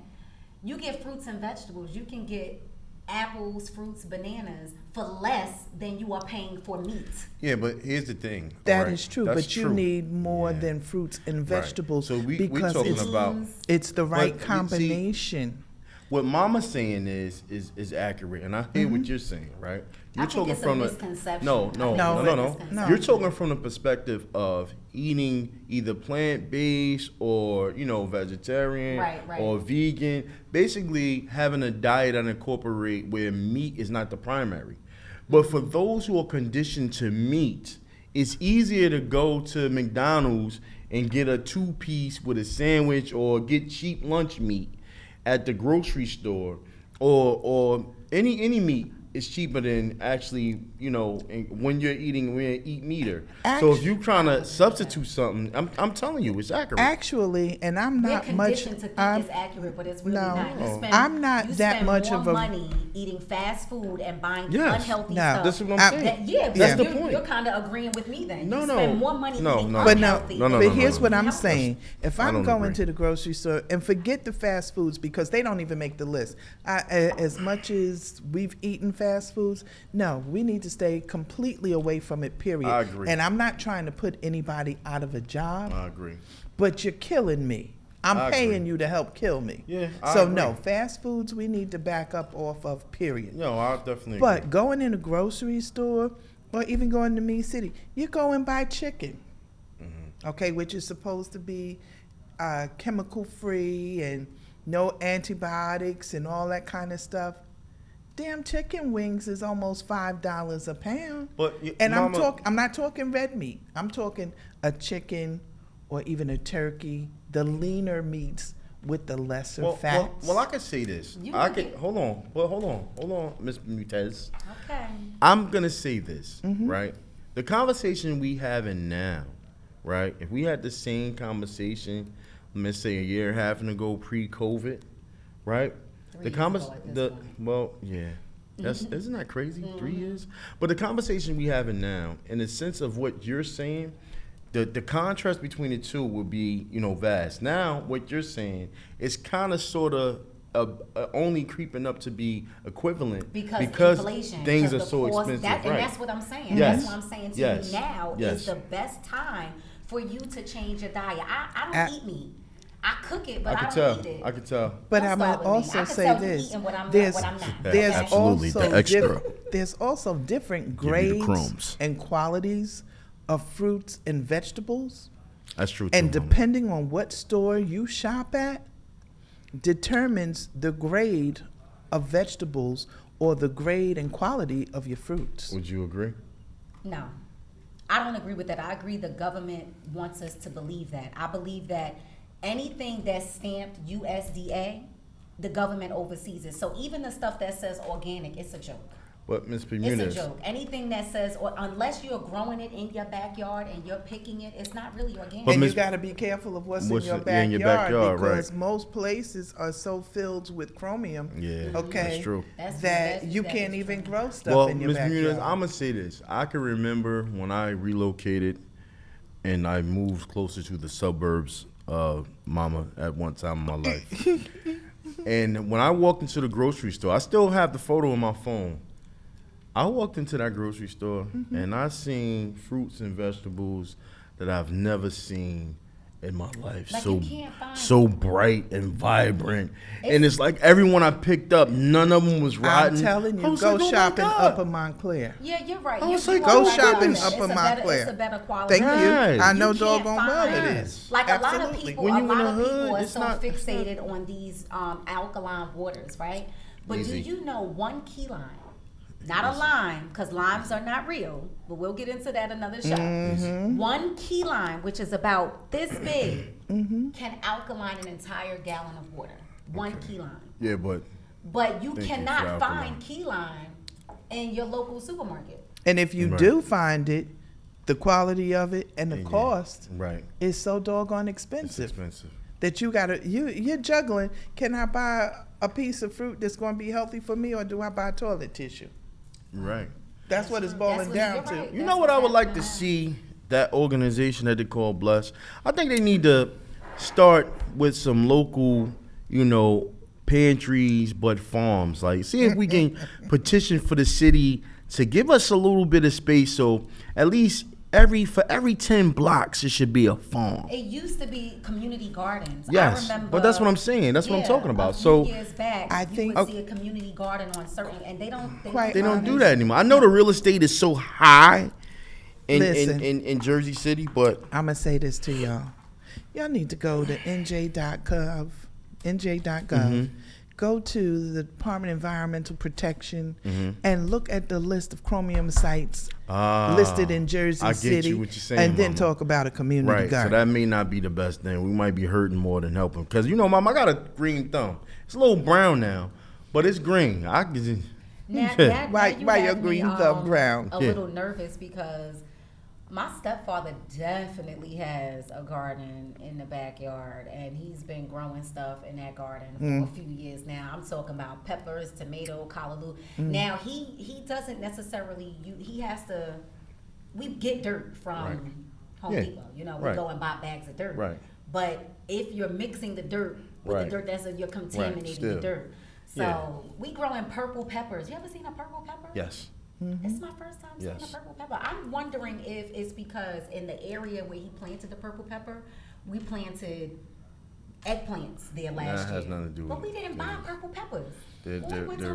[SPEAKER 1] You get fruits and vegetables. You can get apples, fruits, bananas for less than you are paying for meat.
[SPEAKER 2] Yeah, but here's the thing.
[SPEAKER 4] That
[SPEAKER 2] right?
[SPEAKER 4] is true,
[SPEAKER 2] That's
[SPEAKER 4] but you
[SPEAKER 2] true.
[SPEAKER 4] need more
[SPEAKER 2] Yeah.
[SPEAKER 4] than fruits and vegetables
[SPEAKER 2] So we
[SPEAKER 4] because
[SPEAKER 2] talking
[SPEAKER 4] it's,
[SPEAKER 2] about.
[SPEAKER 4] it's the right
[SPEAKER 2] But you see-
[SPEAKER 4] combination.
[SPEAKER 2] what Mama's saying is accurate, and I hear what you're saying, right? You're
[SPEAKER 1] think it's a misconception.
[SPEAKER 2] No.
[SPEAKER 4] No.
[SPEAKER 2] You're talking from the perspective of eating either plant-based or vegetarian
[SPEAKER 1] Right.
[SPEAKER 2] or vegan. Basically, having a diet that incorporate where meat is not the primary. But for those who are conditioned to meat, it's easier to go to McDonald's and get a 2-piece with a sandwich or get cheap lunch meat at the grocery store, or any meat is cheaper than actually, when you're eating eat meater. So if you're trying to substitute something, I'm telling you, it's accurate.
[SPEAKER 4] Actually, and I'm
[SPEAKER 1] We're
[SPEAKER 4] not much.
[SPEAKER 1] conditioned to think it's accurate, but it's really not.
[SPEAKER 4] I'm not that much
[SPEAKER 1] more
[SPEAKER 4] of a-
[SPEAKER 1] money eating fast food and buying
[SPEAKER 2] Yes.
[SPEAKER 1] unhealthy
[SPEAKER 4] No.
[SPEAKER 1] stuff.
[SPEAKER 2] That's what I'm saying.
[SPEAKER 1] That's
[SPEAKER 2] the point.
[SPEAKER 1] You're kind of agreeing with me then.
[SPEAKER 2] No,
[SPEAKER 1] you
[SPEAKER 2] no.
[SPEAKER 1] spend more money
[SPEAKER 2] No,
[SPEAKER 1] eating
[SPEAKER 2] no.
[SPEAKER 4] But no,
[SPEAKER 1] unhealthy.
[SPEAKER 4] but here's
[SPEAKER 1] than
[SPEAKER 4] what I'm
[SPEAKER 1] healthy.
[SPEAKER 4] saying. If
[SPEAKER 2] I
[SPEAKER 4] I'm
[SPEAKER 2] don't
[SPEAKER 4] going
[SPEAKER 2] agree.
[SPEAKER 4] to the grocery store, and forget the fast foods because they don't even make the list. As much as we've eaten fast foods, no, we need to stay completely away from it, period.
[SPEAKER 2] I agree.
[SPEAKER 4] And I'm not trying to put anybody out of a job,
[SPEAKER 2] I agree.
[SPEAKER 4] but you're killing me.
[SPEAKER 2] I
[SPEAKER 4] I'm paying
[SPEAKER 2] agree.
[SPEAKER 4] you to help kill me.
[SPEAKER 2] Yeah, I
[SPEAKER 4] So
[SPEAKER 2] agree.
[SPEAKER 4] no, fast foods we need to back up off of, period.
[SPEAKER 2] No, I definitely
[SPEAKER 4] But
[SPEAKER 2] agree.
[SPEAKER 4] going in a grocery store or even going to Me City, you go and buy chicken, okay, which is supposed to be chemical free and no antibiotics and all that kind of stuff. Damn, chicken wings is almost $5 a pound.
[SPEAKER 2] But
[SPEAKER 4] And
[SPEAKER 2] Mama,
[SPEAKER 4] I'm not talking red meat. I'm talking a chicken or even a turkey, the leaner meats with the lesser fats.
[SPEAKER 2] Well, I could say this.
[SPEAKER 1] You
[SPEAKER 2] I
[SPEAKER 1] can
[SPEAKER 2] could hold on, Miss Mutez.
[SPEAKER 1] Okay.
[SPEAKER 2] I'm gonna say this, right? The conversation we having now, right? If we had the same conversation, let's say a year and a half ago, pre-COVID, right?
[SPEAKER 1] 3 years ago at this point.
[SPEAKER 2] Isn't that crazy? 3 years. But the conversation we having now, in the sense of what you're saying, the contrast between the two would be, vast. Now, what you're saying is kind of sort of only creeping up to be equivalent
[SPEAKER 1] Because inflation,
[SPEAKER 2] things are
[SPEAKER 1] the
[SPEAKER 2] so
[SPEAKER 1] cost,
[SPEAKER 2] expensive,
[SPEAKER 1] and
[SPEAKER 2] right?
[SPEAKER 1] that's what I'm saying.
[SPEAKER 2] Yes.
[SPEAKER 1] That's what I'm saying to
[SPEAKER 2] Yes.
[SPEAKER 1] you now
[SPEAKER 2] Yes.
[SPEAKER 1] is the best time for you to change your diet. I don't eat meat. I cook it, but I don't eat it.
[SPEAKER 2] I could tell.
[SPEAKER 4] But
[SPEAKER 1] Don't
[SPEAKER 4] I'm
[SPEAKER 1] start
[SPEAKER 4] gonna
[SPEAKER 1] with me. I
[SPEAKER 4] also
[SPEAKER 1] can
[SPEAKER 4] say
[SPEAKER 1] tell you
[SPEAKER 4] this:
[SPEAKER 1] eating what I'm
[SPEAKER 4] there's
[SPEAKER 1] not.
[SPEAKER 4] there's
[SPEAKER 2] Absolutely,
[SPEAKER 4] also
[SPEAKER 2] the extra.
[SPEAKER 4] there's also different
[SPEAKER 2] Give me the
[SPEAKER 4] grades
[SPEAKER 2] crumbs.
[SPEAKER 4] and qualities of fruits and vegetables,
[SPEAKER 2] That's true.
[SPEAKER 4] and
[SPEAKER 2] too, Mama.
[SPEAKER 4] depending on what store you shop at, determines the grade of vegetables or the grade and quality of your fruits.
[SPEAKER 2] Would you agree?
[SPEAKER 1] No, I don't agree with that. I agree the government wants us to believe that. I believe that anything that's stamped USDA, the government oversees it. So even the stuff that says organic, it's a joke.
[SPEAKER 2] But Ms.
[SPEAKER 1] It's
[SPEAKER 2] Bermudez,
[SPEAKER 1] a joke. Anything that says, or unless you're growing it in your backyard and you're picking it, it's not really organic.
[SPEAKER 2] But
[SPEAKER 4] And
[SPEAKER 2] Miss-
[SPEAKER 4] you got to be careful of what's
[SPEAKER 2] What's
[SPEAKER 4] in your
[SPEAKER 2] it- yeah,
[SPEAKER 4] backyard,
[SPEAKER 2] in your backyard, right.
[SPEAKER 4] because most places are so filled with chromium.
[SPEAKER 2] Yeah,
[SPEAKER 4] okay,
[SPEAKER 2] that's true.
[SPEAKER 4] that you can't
[SPEAKER 1] is
[SPEAKER 4] even
[SPEAKER 1] true.
[SPEAKER 4] grow stuff
[SPEAKER 2] Well,
[SPEAKER 4] in your
[SPEAKER 2] Ms.
[SPEAKER 4] backyard.
[SPEAKER 2] Bermudez, I'm gonna say this. I can remember when I relocated and I moved closer to the suburbs of Mama at one time in my life. And when I walked into the grocery store, I still have the photo in my phone. I walked into that grocery store and I seen fruits and vegetables that I've never seen in my life.
[SPEAKER 1] Like,
[SPEAKER 2] so
[SPEAKER 1] you can't find
[SPEAKER 2] so bright and vibrant. And it's like everyone I picked up, none of them was rotten.
[SPEAKER 4] I'm telling
[SPEAKER 2] I
[SPEAKER 4] you,
[SPEAKER 2] was
[SPEAKER 4] go
[SPEAKER 2] like, oh my
[SPEAKER 4] shopping
[SPEAKER 2] God.
[SPEAKER 4] Upper Montclair.
[SPEAKER 1] Yeah, you're right.
[SPEAKER 2] I
[SPEAKER 1] You-
[SPEAKER 2] was
[SPEAKER 1] you
[SPEAKER 2] like,
[SPEAKER 1] are
[SPEAKER 2] go
[SPEAKER 1] right
[SPEAKER 2] shopping
[SPEAKER 1] about that.
[SPEAKER 4] Upper
[SPEAKER 1] It's a better-
[SPEAKER 4] Montclair.
[SPEAKER 1] It's a better quality.
[SPEAKER 4] Thank you.
[SPEAKER 2] Right.
[SPEAKER 4] I know
[SPEAKER 1] You can't
[SPEAKER 4] doggone well it
[SPEAKER 1] find-
[SPEAKER 4] is.
[SPEAKER 1] Like a lot of
[SPEAKER 4] Absolutely.
[SPEAKER 1] people,
[SPEAKER 2] When you
[SPEAKER 1] a lot
[SPEAKER 2] in
[SPEAKER 1] of
[SPEAKER 2] the
[SPEAKER 1] people
[SPEAKER 2] hood,
[SPEAKER 1] are
[SPEAKER 2] it's
[SPEAKER 1] so
[SPEAKER 2] not-
[SPEAKER 1] fixated on these alkaline waters, right? But
[SPEAKER 2] Easy.
[SPEAKER 1] do you know 1 key lime, not a lime, because limes are not real, but we'll get into that another show.
[SPEAKER 4] Mm-hmm.
[SPEAKER 1] 1 key lime, which is about this big,
[SPEAKER 4] Mm-hmm.
[SPEAKER 1] can alkaline an entire gallon of water. 1 key lime.
[SPEAKER 2] Yeah, but
[SPEAKER 1] But you
[SPEAKER 2] Thank you
[SPEAKER 1] cannot
[SPEAKER 2] for alkaline.
[SPEAKER 1] find key lime in your local supermarket.
[SPEAKER 4] And if you
[SPEAKER 2] Right.
[SPEAKER 4] do find it, the quality of it and the
[SPEAKER 2] Yeah,
[SPEAKER 4] cost
[SPEAKER 2] right,
[SPEAKER 4] is so doggone
[SPEAKER 2] it's
[SPEAKER 4] expensive
[SPEAKER 2] expensive.
[SPEAKER 4] that you're juggling. Can I buy a piece of fruit that's going to be healthy for me, or do I buy toilet tissue?
[SPEAKER 2] Right.
[SPEAKER 4] That's what it's boiling
[SPEAKER 1] what-
[SPEAKER 4] down
[SPEAKER 1] you're
[SPEAKER 4] to.
[SPEAKER 1] right.
[SPEAKER 2] You
[SPEAKER 1] That's
[SPEAKER 2] know what I would
[SPEAKER 1] what's
[SPEAKER 2] like to
[SPEAKER 1] happening
[SPEAKER 2] see that organization that they call BLESC? I think they need to start with some local, pantries but farms. Like, see if we can petition for the city to give us a little bit of space so at least for every 10 blocks, it should be a farm.
[SPEAKER 1] It used to be community gardens.
[SPEAKER 2] Yes,
[SPEAKER 1] I remember,
[SPEAKER 2] but that's what I'm saying. That's what I'm talking about.
[SPEAKER 1] A few
[SPEAKER 2] So
[SPEAKER 1] years back,
[SPEAKER 4] I
[SPEAKER 1] you
[SPEAKER 4] think-
[SPEAKER 1] would see a community garden on certain, and they don't
[SPEAKER 2] do that anymore. I know the real estate is so high
[SPEAKER 4] Listen.
[SPEAKER 2] in Jersey City, but
[SPEAKER 4] I'm going to say this to y'all. Y'all need to go to nj.gov, go to the Department of Environmental Protection, and look at the list of chromium sites listed in Jersey
[SPEAKER 2] I get
[SPEAKER 4] City,
[SPEAKER 2] you what you're saying,
[SPEAKER 4] and then
[SPEAKER 2] Mama.
[SPEAKER 4] talk about a community
[SPEAKER 2] right. So
[SPEAKER 4] garden.
[SPEAKER 2] that may not be the best thing. We might be hurting more than helping. Because, Mom, I got a green thumb. It's a little brown now, but it's green. I can just...
[SPEAKER 4] Why
[SPEAKER 1] you
[SPEAKER 4] your
[SPEAKER 1] have me,
[SPEAKER 4] green thumb brown?
[SPEAKER 1] A little nervous because my stepfather definitely has a garden in the backyard, and he's been growing stuff in that garden for a few years now. I'm talking about peppers, tomato, callaloo. Now he doesn't necessarily. He has to. We get dirt from Home Depot. We go and buy bags of dirt.
[SPEAKER 2] Right.
[SPEAKER 1] But if you're mixing the dirt with the dirt, you're contaminating the dirt. So we growing purple peppers. You ever seen a purple pepper?
[SPEAKER 2] Yes.
[SPEAKER 1] It's my first time seeing a purple pepper. I'm wondering if it's because in the area where he planted the purple pepper, we planted eggplants there last year.
[SPEAKER 2] That has nothing to do with
[SPEAKER 1] But we didn't buy purple peppers.
[SPEAKER 2] There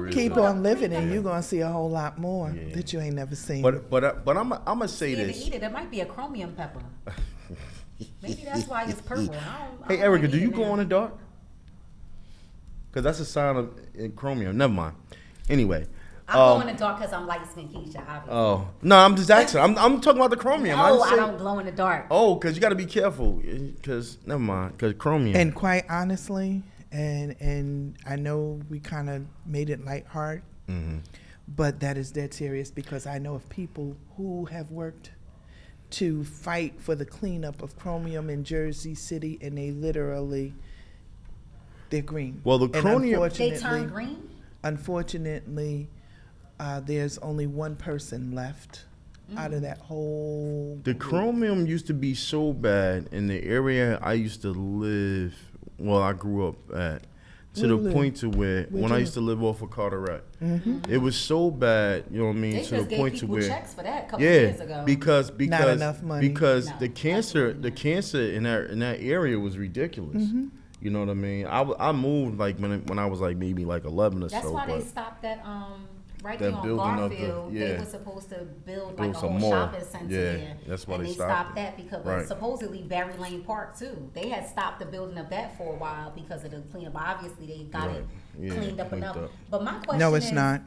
[SPEAKER 2] is
[SPEAKER 4] Keep
[SPEAKER 2] no-
[SPEAKER 4] on living, and you're going to see a whole lot more that you ain't never seen.
[SPEAKER 2] But I'm gonna say
[SPEAKER 1] Scared
[SPEAKER 2] this.
[SPEAKER 1] to eat it. It might be a chromium pepper. Maybe that's why it's purple. I
[SPEAKER 2] Hey,
[SPEAKER 1] don't
[SPEAKER 2] Erica,
[SPEAKER 1] like
[SPEAKER 2] do you
[SPEAKER 1] eating
[SPEAKER 2] go
[SPEAKER 1] that.
[SPEAKER 2] on the dark? Because that's a sign of chromium. Never mind. Anyway.
[SPEAKER 1] I glow in the dark because I'm light skinned, Keisha, obviously.
[SPEAKER 2] Oh no, I'm just asking. I'm talking about the chromium.
[SPEAKER 1] No,
[SPEAKER 2] didn't
[SPEAKER 1] I
[SPEAKER 2] say-
[SPEAKER 1] don't glow in the dark.
[SPEAKER 2] Oh, because you got to be careful. Because never mind. Because chromium.
[SPEAKER 4] And quite honestly, and I know we kind of made it lighthearted, but that is dead serious because I know of people who have worked to fight for the cleanup of chromium in Jersey City, and they're green.
[SPEAKER 2] Well, the
[SPEAKER 4] And
[SPEAKER 2] chromium-
[SPEAKER 1] They
[SPEAKER 4] unfortunately-
[SPEAKER 1] turn green?
[SPEAKER 4] Unfortunately, there's only one person left out of that whole
[SPEAKER 2] The
[SPEAKER 4] group.
[SPEAKER 2] chromium used to be so bad in the area I used to live. Well, I grew up at. To
[SPEAKER 4] Where
[SPEAKER 2] the
[SPEAKER 4] you live?
[SPEAKER 2] point to where
[SPEAKER 4] Where'd
[SPEAKER 2] when
[SPEAKER 4] you
[SPEAKER 2] I used to
[SPEAKER 4] live?
[SPEAKER 2] live off of Carteret, it was so bad. You know what I mean?
[SPEAKER 1] They
[SPEAKER 2] to the
[SPEAKER 1] just gave
[SPEAKER 2] point to
[SPEAKER 1] people
[SPEAKER 2] where
[SPEAKER 1] checks for that a couple years ago.
[SPEAKER 2] because
[SPEAKER 4] enough money.
[SPEAKER 2] because
[SPEAKER 1] No,
[SPEAKER 2] the cancer
[SPEAKER 1] absolutely not.
[SPEAKER 2] in that area was ridiculous. You know what I mean? I moved like when I was like maybe like 11 or
[SPEAKER 1] That's
[SPEAKER 2] so.
[SPEAKER 1] why they
[SPEAKER 2] but
[SPEAKER 1] stopped that right
[SPEAKER 2] That
[SPEAKER 1] there on
[SPEAKER 2] building of the-
[SPEAKER 1] Garfield. They
[SPEAKER 2] yeah.
[SPEAKER 1] were supposed to build
[SPEAKER 2] Build
[SPEAKER 1] like a
[SPEAKER 2] some
[SPEAKER 1] whole
[SPEAKER 2] more.
[SPEAKER 1] shopping center
[SPEAKER 2] Yeah,
[SPEAKER 1] there.
[SPEAKER 2] that's why
[SPEAKER 1] and
[SPEAKER 2] they
[SPEAKER 1] they
[SPEAKER 2] stopped
[SPEAKER 1] stopped
[SPEAKER 2] it.
[SPEAKER 1] that because
[SPEAKER 2] Right.
[SPEAKER 1] supposedly Barry Lane Park too. They had stopped the building of that for a while because of the cleanup. Obviously they got
[SPEAKER 2] Right.
[SPEAKER 1] it
[SPEAKER 2] Yeah,
[SPEAKER 1] cleaned up
[SPEAKER 2] cleaned
[SPEAKER 1] enough.
[SPEAKER 2] up.
[SPEAKER 1] But my question
[SPEAKER 4] No, it's
[SPEAKER 1] is,
[SPEAKER 4] not.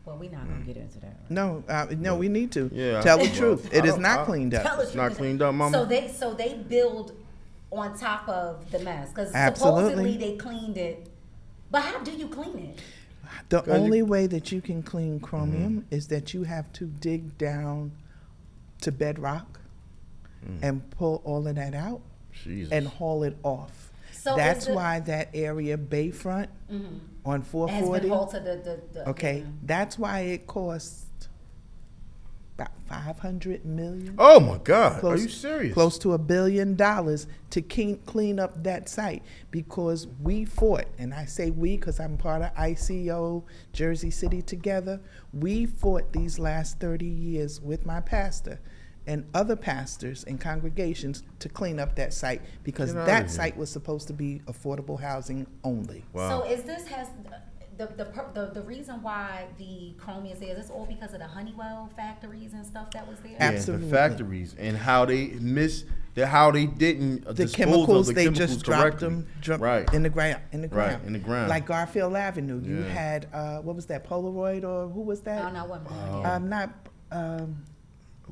[SPEAKER 1] well, we're not gonna get into that.
[SPEAKER 4] No, we need to.
[SPEAKER 2] Yeah,
[SPEAKER 4] Tell the
[SPEAKER 2] well,
[SPEAKER 4] truth.
[SPEAKER 2] I
[SPEAKER 4] It is
[SPEAKER 2] don't-
[SPEAKER 4] not
[SPEAKER 2] I-
[SPEAKER 4] cleaned up.
[SPEAKER 1] Tell the
[SPEAKER 2] It's
[SPEAKER 1] truth.
[SPEAKER 2] not cleaned up, Mama?
[SPEAKER 1] So they build on top of the mess because
[SPEAKER 4] Absolutely.
[SPEAKER 1] supposedly they cleaned it. But how do you clean it?
[SPEAKER 4] The
[SPEAKER 2] Because
[SPEAKER 4] only way that you can clean chromium is that you have to dig down to bedrock and pull all of that out
[SPEAKER 2] Jesus.
[SPEAKER 4] and haul it off.
[SPEAKER 1] So
[SPEAKER 4] That's
[SPEAKER 1] is it-
[SPEAKER 4] why that area Bayfront on
[SPEAKER 1] Has
[SPEAKER 4] 440.
[SPEAKER 1] been hauled to the
[SPEAKER 4] Okay, that's why it costs about $500 million.
[SPEAKER 2] Oh my God! Are you serious?
[SPEAKER 4] Close to $1 billion to clean up that site because we fought, and I say we because I'm part of ICO Jersey City Together. We fought these last 30 years with my pastor and other pastors and congregations to clean up that site because
[SPEAKER 2] Get outta
[SPEAKER 4] that
[SPEAKER 2] here.
[SPEAKER 4] site was supposed to be affordable housing only.
[SPEAKER 2] Wow.
[SPEAKER 1] So is this has the reason why the chromium is there? Is this all because of the Honeywell factories and stuff that was there?
[SPEAKER 2] Yeah,
[SPEAKER 4] Absolutely.
[SPEAKER 2] the factories and how they how they didn't
[SPEAKER 4] The
[SPEAKER 2] dispose
[SPEAKER 4] chemicals,
[SPEAKER 2] of the
[SPEAKER 4] they
[SPEAKER 2] chemicals
[SPEAKER 4] just dropped
[SPEAKER 2] correctly.
[SPEAKER 4] them
[SPEAKER 2] right.
[SPEAKER 4] in the ground.
[SPEAKER 2] Right, in the ground.
[SPEAKER 4] Like Garfield Avenue, you
[SPEAKER 2] Yeah.
[SPEAKER 4] had what was that, Polaroid or who was
[SPEAKER 1] I
[SPEAKER 4] that?
[SPEAKER 1] don't know what.
[SPEAKER 4] Not.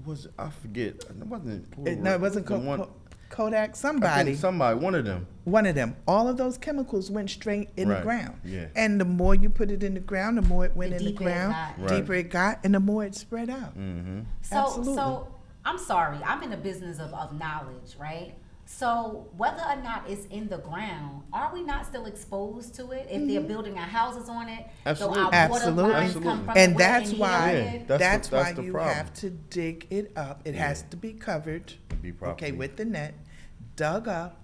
[SPEAKER 2] Was I forget? It wasn't.
[SPEAKER 4] No, it wasn't
[SPEAKER 2] The one-
[SPEAKER 4] Kodak.
[SPEAKER 2] I
[SPEAKER 4] Somebody.
[SPEAKER 2] think somebody, one of them.
[SPEAKER 4] One of them. All of those chemicals went straight in the
[SPEAKER 2] Right,
[SPEAKER 4] ground.
[SPEAKER 2] yeah.
[SPEAKER 4] And the more you put it in the ground, the more it went
[SPEAKER 1] The
[SPEAKER 4] in the
[SPEAKER 1] deeper it
[SPEAKER 4] ground,
[SPEAKER 1] got.
[SPEAKER 2] Right.
[SPEAKER 4] deeper it got, and the more it spread out.
[SPEAKER 2] Mm-hmm.
[SPEAKER 4] Absolutely.
[SPEAKER 1] So I'm sorry. I'm in the business of knowledge, right? So whether or not it's in the ground, are we not still exposed to it? If they're building our houses on it,
[SPEAKER 2] Absolutely.
[SPEAKER 1] so our
[SPEAKER 4] Absolutely.
[SPEAKER 1] water lines
[SPEAKER 2] Absolutely.
[SPEAKER 1] come from
[SPEAKER 4] And
[SPEAKER 1] it,
[SPEAKER 4] that's
[SPEAKER 1] and
[SPEAKER 4] why
[SPEAKER 1] heal
[SPEAKER 2] Yeah,
[SPEAKER 1] it.
[SPEAKER 4] that's
[SPEAKER 2] that's
[SPEAKER 4] why
[SPEAKER 2] the
[SPEAKER 4] you
[SPEAKER 2] problem.
[SPEAKER 4] have to dig it up. It has to be covered.
[SPEAKER 2] Be properly.
[SPEAKER 4] Okay, with the net, dug up,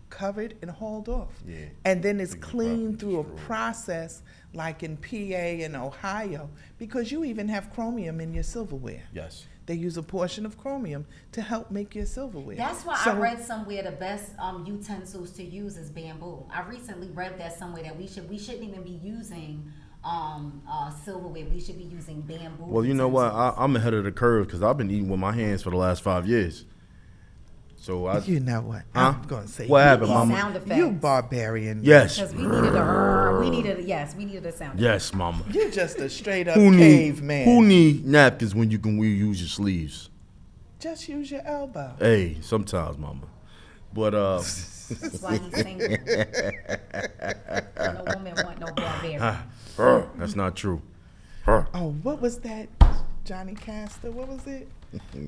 [SPEAKER 4] covered, and hauled off.
[SPEAKER 2] Yeah.
[SPEAKER 4] And then it's
[SPEAKER 2] Dig it
[SPEAKER 4] cleaned
[SPEAKER 2] properly,
[SPEAKER 4] through a
[SPEAKER 2] destroyed.
[SPEAKER 4] process like in PA and Ohio, because you even have chromium in your silverware.
[SPEAKER 2] Yes.
[SPEAKER 4] They use a portion of chromium to help make your silverware.
[SPEAKER 1] That's why
[SPEAKER 4] So-
[SPEAKER 1] I read somewhere the best utensils to use is bamboo. I recently read that somewhere that we shouldn't even be using silverware. We should be using bamboo.
[SPEAKER 2] Well, you know what?
[SPEAKER 1] utensils.
[SPEAKER 2] I'm ahead of the curve because I've been eating with my hands for the last 5 years. So
[SPEAKER 4] You know what?
[SPEAKER 2] Huh?
[SPEAKER 4] I'm going to say
[SPEAKER 2] What
[SPEAKER 4] you-
[SPEAKER 2] happened,
[SPEAKER 1] These
[SPEAKER 2] mama?
[SPEAKER 1] sound effects.
[SPEAKER 4] You barbarian.
[SPEAKER 2] Yes.
[SPEAKER 1] Because we needed a sound.
[SPEAKER 2] Yes, mama.
[SPEAKER 4] You're just a straight up
[SPEAKER 2] Who
[SPEAKER 4] caveman.
[SPEAKER 2] need napkins when you can use your sleeves?
[SPEAKER 4] Just use your elbow.
[SPEAKER 2] Hey, sometimes, mama. But
[SPEAKER 1] That's why he's single. No woman want no barbarian.
[SPEAKER 2] that's not true.
[SPEAKER 4] Oh, what was that? Johnny Castor? What was it?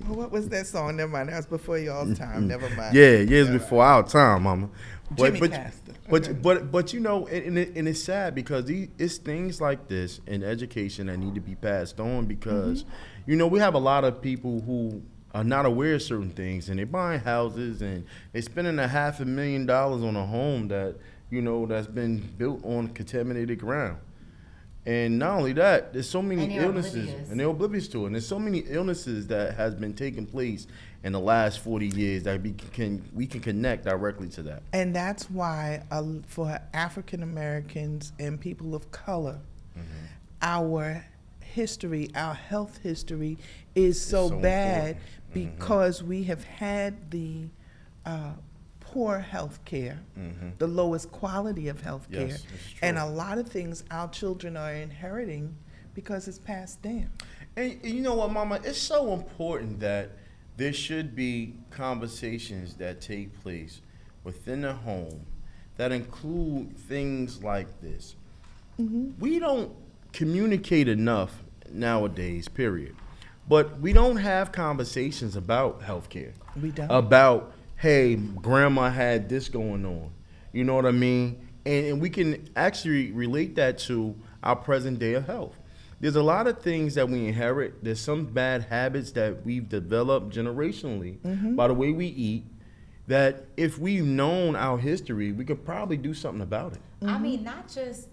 [SPEAKER 4] Oh, what was that song? Never mind. That was before y'all's time. Never mind.
[SPEAKER 2] Yeah, years before our time, mama.
[SPEAKER 4] Jimmy Castor.
[SPEAKER 2] But you know, and it's sad because it's things like this in education that need to be passed on because, you know, we have a lot of people who are not aware of certain things and they're buying houses and they're spending $500,000 on a home that, you know, that's been built on contaminated ground. And not only that, there's so many
[SPEAKER 1] And they're
[SPEAKER 2] illnesses,
[SPEAKER 1] oblivious.
[SPEAKER 2] and they're oblivious to it. And there's so many illnesses that has been taking place in the last 40 years that we can connect directly to that.
[SPEAKER 4] And that's why for African Americans and people of color, our history, our health history is so
[SPEAKER 2] so
[SPEAKER 4] bad
[SPEAKER 2] important.
[SPEAKER 4] because we have had the poor health care, the lowest quality of health care,
[SPEAKER 2] Yes, it's true.
[SPEAKER 4] and a lot of things our children are inheriting because it's passed down.
[SPEAKER 2] And you know what, Mama? It's so important that there should be conversations that take place within the home that include things like this. We don't communicate enough nowadays, period. But we don't have conversations about healthcare.
[SPEAKER 4] We don't.
[SPEAKER 2] About, hey, grandma had this going on. You know what I mean? And we can actually relate that to our present day of health. There's a lot of things that we inherit. There's some bad habits that we've developed generationally by the way we eat that if we've known our history, we could probably do something about it.
[SPEAKER 1] I mean, not just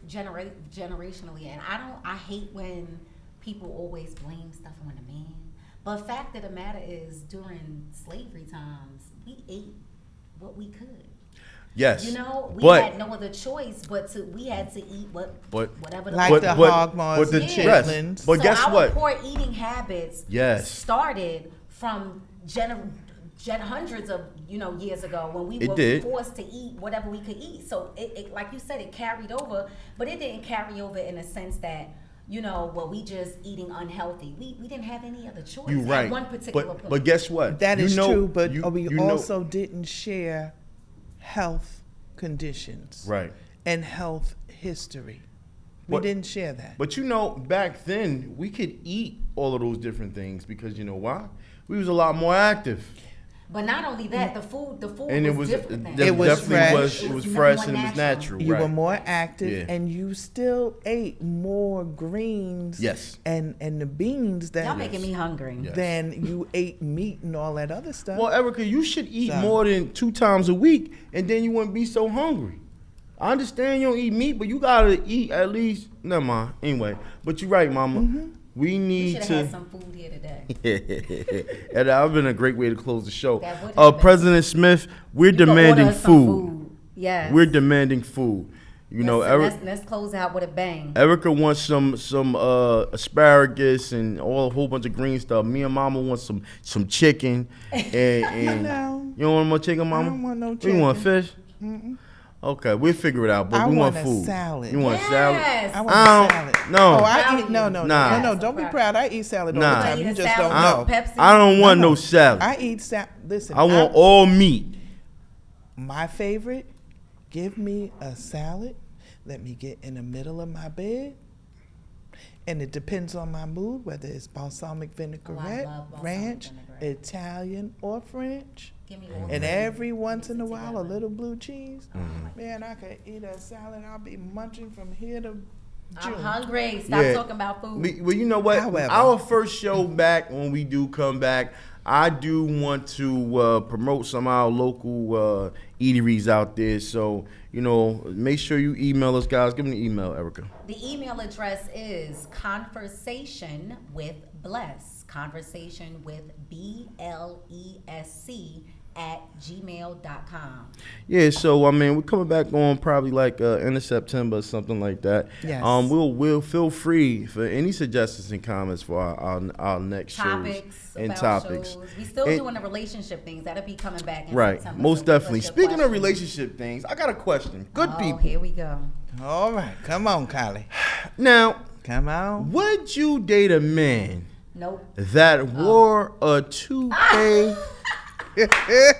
[SPEAKER 1] generationally, and I hate when people always blame stuff on the man. But fact of the matter is, during slavery times, we ate what we could.
[SPEAKER 2] Yes.
[SPEAKER 1] You know, we
[SPEAKER 2] but,
[SPEAKER 1] had no other choice but we had to eat whatever the
[SPEAKER 4] Like
[SPEAKER 2] but,
[SPEAKER 4] the
[SPEAKER 2] but,
[SPEAKER 4] hog maws
[SPEAKER 2] but the
[SPEAKER 4] and
[SPEAKER 2] yes.
[SPEAKER 4] chitlins.
[SPEAKER 2] But
[SPEAKER 1] so
[SPEAKER 2] guess
[SPEAKER 1] our
[SPEAKER 2] what?
[SPEAKER 1] poor eating habits
[SPEAKER 2] Yes.
[SPEAKER 1] started from hundreds of years ago when we
[SPEAKER 2] It
[SPEAKER 1] were
[SPEAKER 2] did.
[SPEAKER 1] forced to eat whatever we could eat. So it like you said, it carried over, but it didn't carry over in a sense that we just eating unhealthy. We didn't have any other choice.
[SPEAKER 2] You're right.
[SPEAKER 1] At one particular point.
[SPEAKER 2] But guess what?
[SPEAKER 4] That is true, but we
[SPEAKER 2] know-
[SPEAKER 4] also didn't share health conditions
[SPEAKER 2] right.
[SPEAKER 4] and health history. We
[SPEAKER 2] But-
[SPEAKER 4] didn't share that.
[SPEAKER 2] But back then we could eat all of those different things because you know why? We was a lot more active.
[SPEAKER 1] But not only that, the food
[SPEAKER 2] And
[SPEAKER 1] was,
[SPEAKER 2] it was
[SPEAKER 1] different then.
[SPEAKER 4] It was
[SPEAKER 2] definitely
[SPEAKER 4] fresh.
[SPEAKER 2] was
[SPEAKER 1] It was
[SPEAKER 2] fresh
[SPEAKER 1] more
[SPEAKER 2] and it was natural.
[SPEAKER 4] You
[SPEAKER 2] right.
[SPEAKER 4] were more active,
[SPEAKER 2] Yeah.
[SPEAKER 4] and you still ate more greens
[SPEAKER 2] Yes.
[SPEAKER 4] and the beans
[SPEAKER 1] Y'all
[SPEAKER 4] that
[SPEAKER 1] making me hungry.
[SPEAKER 2] Yes.
[SPEAKER 4] than you ate meat and all that other stuff.
[SPEAKER 2] Well, Erica, you should eat
[SPEAKER 4] So-
[SPEAKER 2] more than 2 times a week, and then you wouldn't be so hungry. I understand you don't eat meat, but you gotta eat at least. Never mind. Anyway, but you're right, Mama. We
[SPEAKER 1] We
[SPEAKER 2] need
[SPEAKER 1] should have
[SPEAKER 2] to.
[SPEAKER 1] had some food here today.
[SPEAKER 2] And that would have been a great way to close the show.
[SPEAKER 1] That would have been.
[SPEAKER 2] President Smith, we're
[SPEAKER 1] You can
[SPEAKER 2] demanding
[SPEAKER 1] order some
[SPEAKER 2] food.
[SPEAKER 1] Yes.
[SPEAKER 2] We're demanding food. You know,
[SPEAKER 1] let's close out with a bang.
[SPEAKER 2] Erica wants some asparagus and a whole bunch of green stuff. Me and Mama want some chicken. And
[SPEAKER 4] No.
[SPEAKER 2] you don't want more chicken, Mama?
[SPEAKER 4] I don't want no
[SPEAKER 2] You want
[SPEAKER 4] chicken.
[SPEAKER 2] fish? Okay, we'll figure it out. But
[SPEAKER 4] I
[SPEAKER 2] we want
[SPEAKER 4] want a
[SPEAKER 2] food.
[SPEAKER 4] salad.
[SPEAKER 2] You want a salad?
[SPEAKER 1] Yes.
[SPEAKER 4] I want
[SPEAKER 2] I don't-
[SPEAKER 4] salad.
[SPEAKER 2] no.
[SPEAKER 4] Oh, I
[SPEAKER 1] Value.
[SPEAKER 4] eat no.
[SPEAKER 2] Nah.
[SPEAKER 4] No, don't be proud. I eat salad all
[SPEAKER 2] Nah.
[SPEAKER 4] the time.
[SPEAKER 1] You
[SPEAKER 4] You
[SPEAKER 1] eat a
[SPEAKER 4] just don't
[SPEAKER 1] salad
[SPEAKER 4] know.
[SPEAKER 1] with Pepsi?
[SPEAKER 2] I don't want
[SPEAKER 4] No.
[SPEAKER 2] no salad.
[SPEAKER 4] I eat salad. Listen,
[SPEAKER 2] I want all meat.
[SPEAKER 4] my favorite. Give me a salad. Let me get in the middle of my bed. And it depends on my mood, whether it's balsamic vinaigrette,
[SPEAKER 1] love balsamic
[SPEAKER 4] ranch,
[SPEAKER 1] vinaigrette.
[SPEAKER 4] Italian, or French.
[SPEAKER 1] Give me all
[SPEAKER 4] And
[SPEAKER 1] three.
[SPEAKER 4] every once in a
[SPEAKER 1] Mix it
[SPEAKER 4] while, a
[SPEAKER 1] together.
[SPEAKER 4] little blue cheese.
[SPEAKER 2] Mm-hmm.
[SPEAKER 4] Man, I could eat a salad. I'll be munching from here to
[SPEAKER 1] I'm
[SPEAKER 4] June.
[SPEAKER 1] hungry. Stop
[SPEAKER 2] Yeah.
[SPEAKER 1] talking about food.
[SPEAKER 2] Well, you know what?
[SPEAKER 4] However.
[SPEAKER 2] Our first show back, when we do come back, I do want to promote some of our local eateries out there. So, make sure you email us, guys. Give me the email, Erica.
[SPEAKER 1] The email address is conversationwithblesk conversation with BLESC at gmail.com.
[SPEAKER 2] Yeah, so I mean, we're coming back on probably like end of September or something like that.
[SPEAKER 4] Yes.
[SPEAKER 2] We'll feel free for any suggestions and comments for our next
[SPEAKER 1] Topics
[SPEAKER 2] shows and
[SPEAKER 1] about
[SPEAKER 2] topics.
[SPEAKER 1] shows. We still doing the relationship things. That'll be coming back in
[SPEAKER 2] Right,
[SPEAKER 1] September.
[SPEAKER 2] most
[SPEAKER 1] So
[SPEAKER 2] definitely.
[SPEAKER 1] put your
[SPEAKER 2] Speaking of
[SPEAKER 1] questions.
[SPEAKER 2] relationship things, I got a question. Good people.
[SPEAKER 1] Here we go.
[SPEAKER 4] All right, come on, Kylie.
[SPEAKER 2] Now,
[SPEAKER 4] Come on.
[SPEAKER 2] would you date a man
[SPEAKER 1] Nope.
[SPEAKER 2] that wore a toupee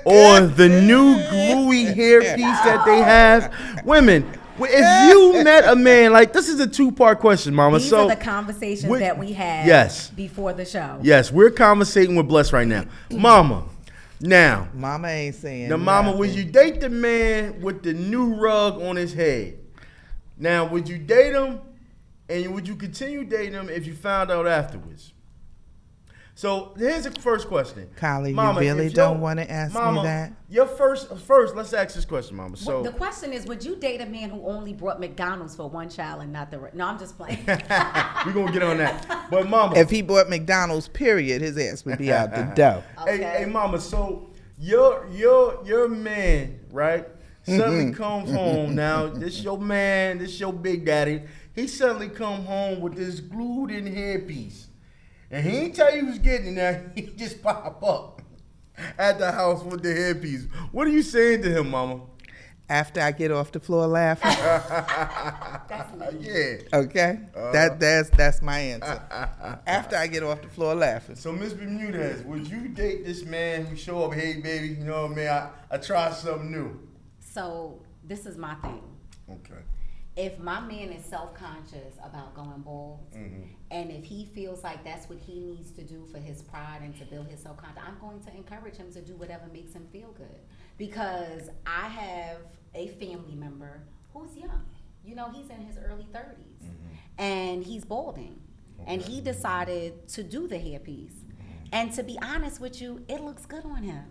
[SPEAKER 2] or the new gluey hairpiece that they have? Women, if you met a man, like, this is a two-part question, Mama.
[SPEAKER 1] These
[SPEAKER 2] so
[SPEAKER 1] are the conversations
[SPEAKER 2] would-
[SPEAKER 1] that we had
[SPEAKER 2] Yes.
[SPEAKER 1] before the show.
[SPEAKER 2] Yes, we're conversating with Bless right now. Mama, now,
[SPEAKER 4] Mama ain't saying
[SPEAKER 2] the mama,
[SPEAKER 4] nothing.
[SPEAKER 2] would you date the man with the new rug on his head? Now, would you date him, and would you continue dating him if you found out afterwards? So here's the first question.
[SPEAKER 4] Kylie,
[SPEAKER 2] Mama,
[SPEAKER 4] you really
[SPEAKER 2] if your-
[SPEAKER 4] don't want to ask
[SPEAKER 2] Mama,
[SPEAKER 4] me that?
[SPEAKER 2] Your first, let's ask this question, Mama. So
[SPEAKER 1] The question is, would you date a man who only brought McDonald's for one child and not the No, I'm just playing.
[SPEAKER 2] we're gonna get on that. But Mama,
[SPEAKER 4] If he bought McDonald's, period, his ass would be out the door.
[SPEAKER 1] Okay.
[SPEAKER 2] hey, Mama. So your man, right? Suddenly comes home. Now this your man, this your big daddy. He suddenly come home with this glued in hairpiece, and he ain't tell you he was getting it. Now he just pop up at the house with the hairpiece. What are you saying to him, Mama?
[SPEAKER 4] After I get off the floor laughing,
[SPEAKER 1] That's me.
[SPEAKER 2] Yeah.
[SPEAKER 4] okay? That's my answer. After I get off the floor laughing.
[SPEAKER 2] So Miss Bermudez, would you date this man who show up? Hey, baby, you know what I mean? I tried something new.
[SPEAKER 1] So this is my thing.
[SPEAKER 2] Okay.
[SPEAKER 1] If my man is self-conscious about going bald, and if he feels like that's what he needs to do for his pride and to build his self-confidence, I'm going to encourage him to do whatever makes him feel good. Because I have a family member who's young. You know, he's in his early 30s, and he's balding. And he decided to do the hairpiece. And to be honest with you, it looks good on him.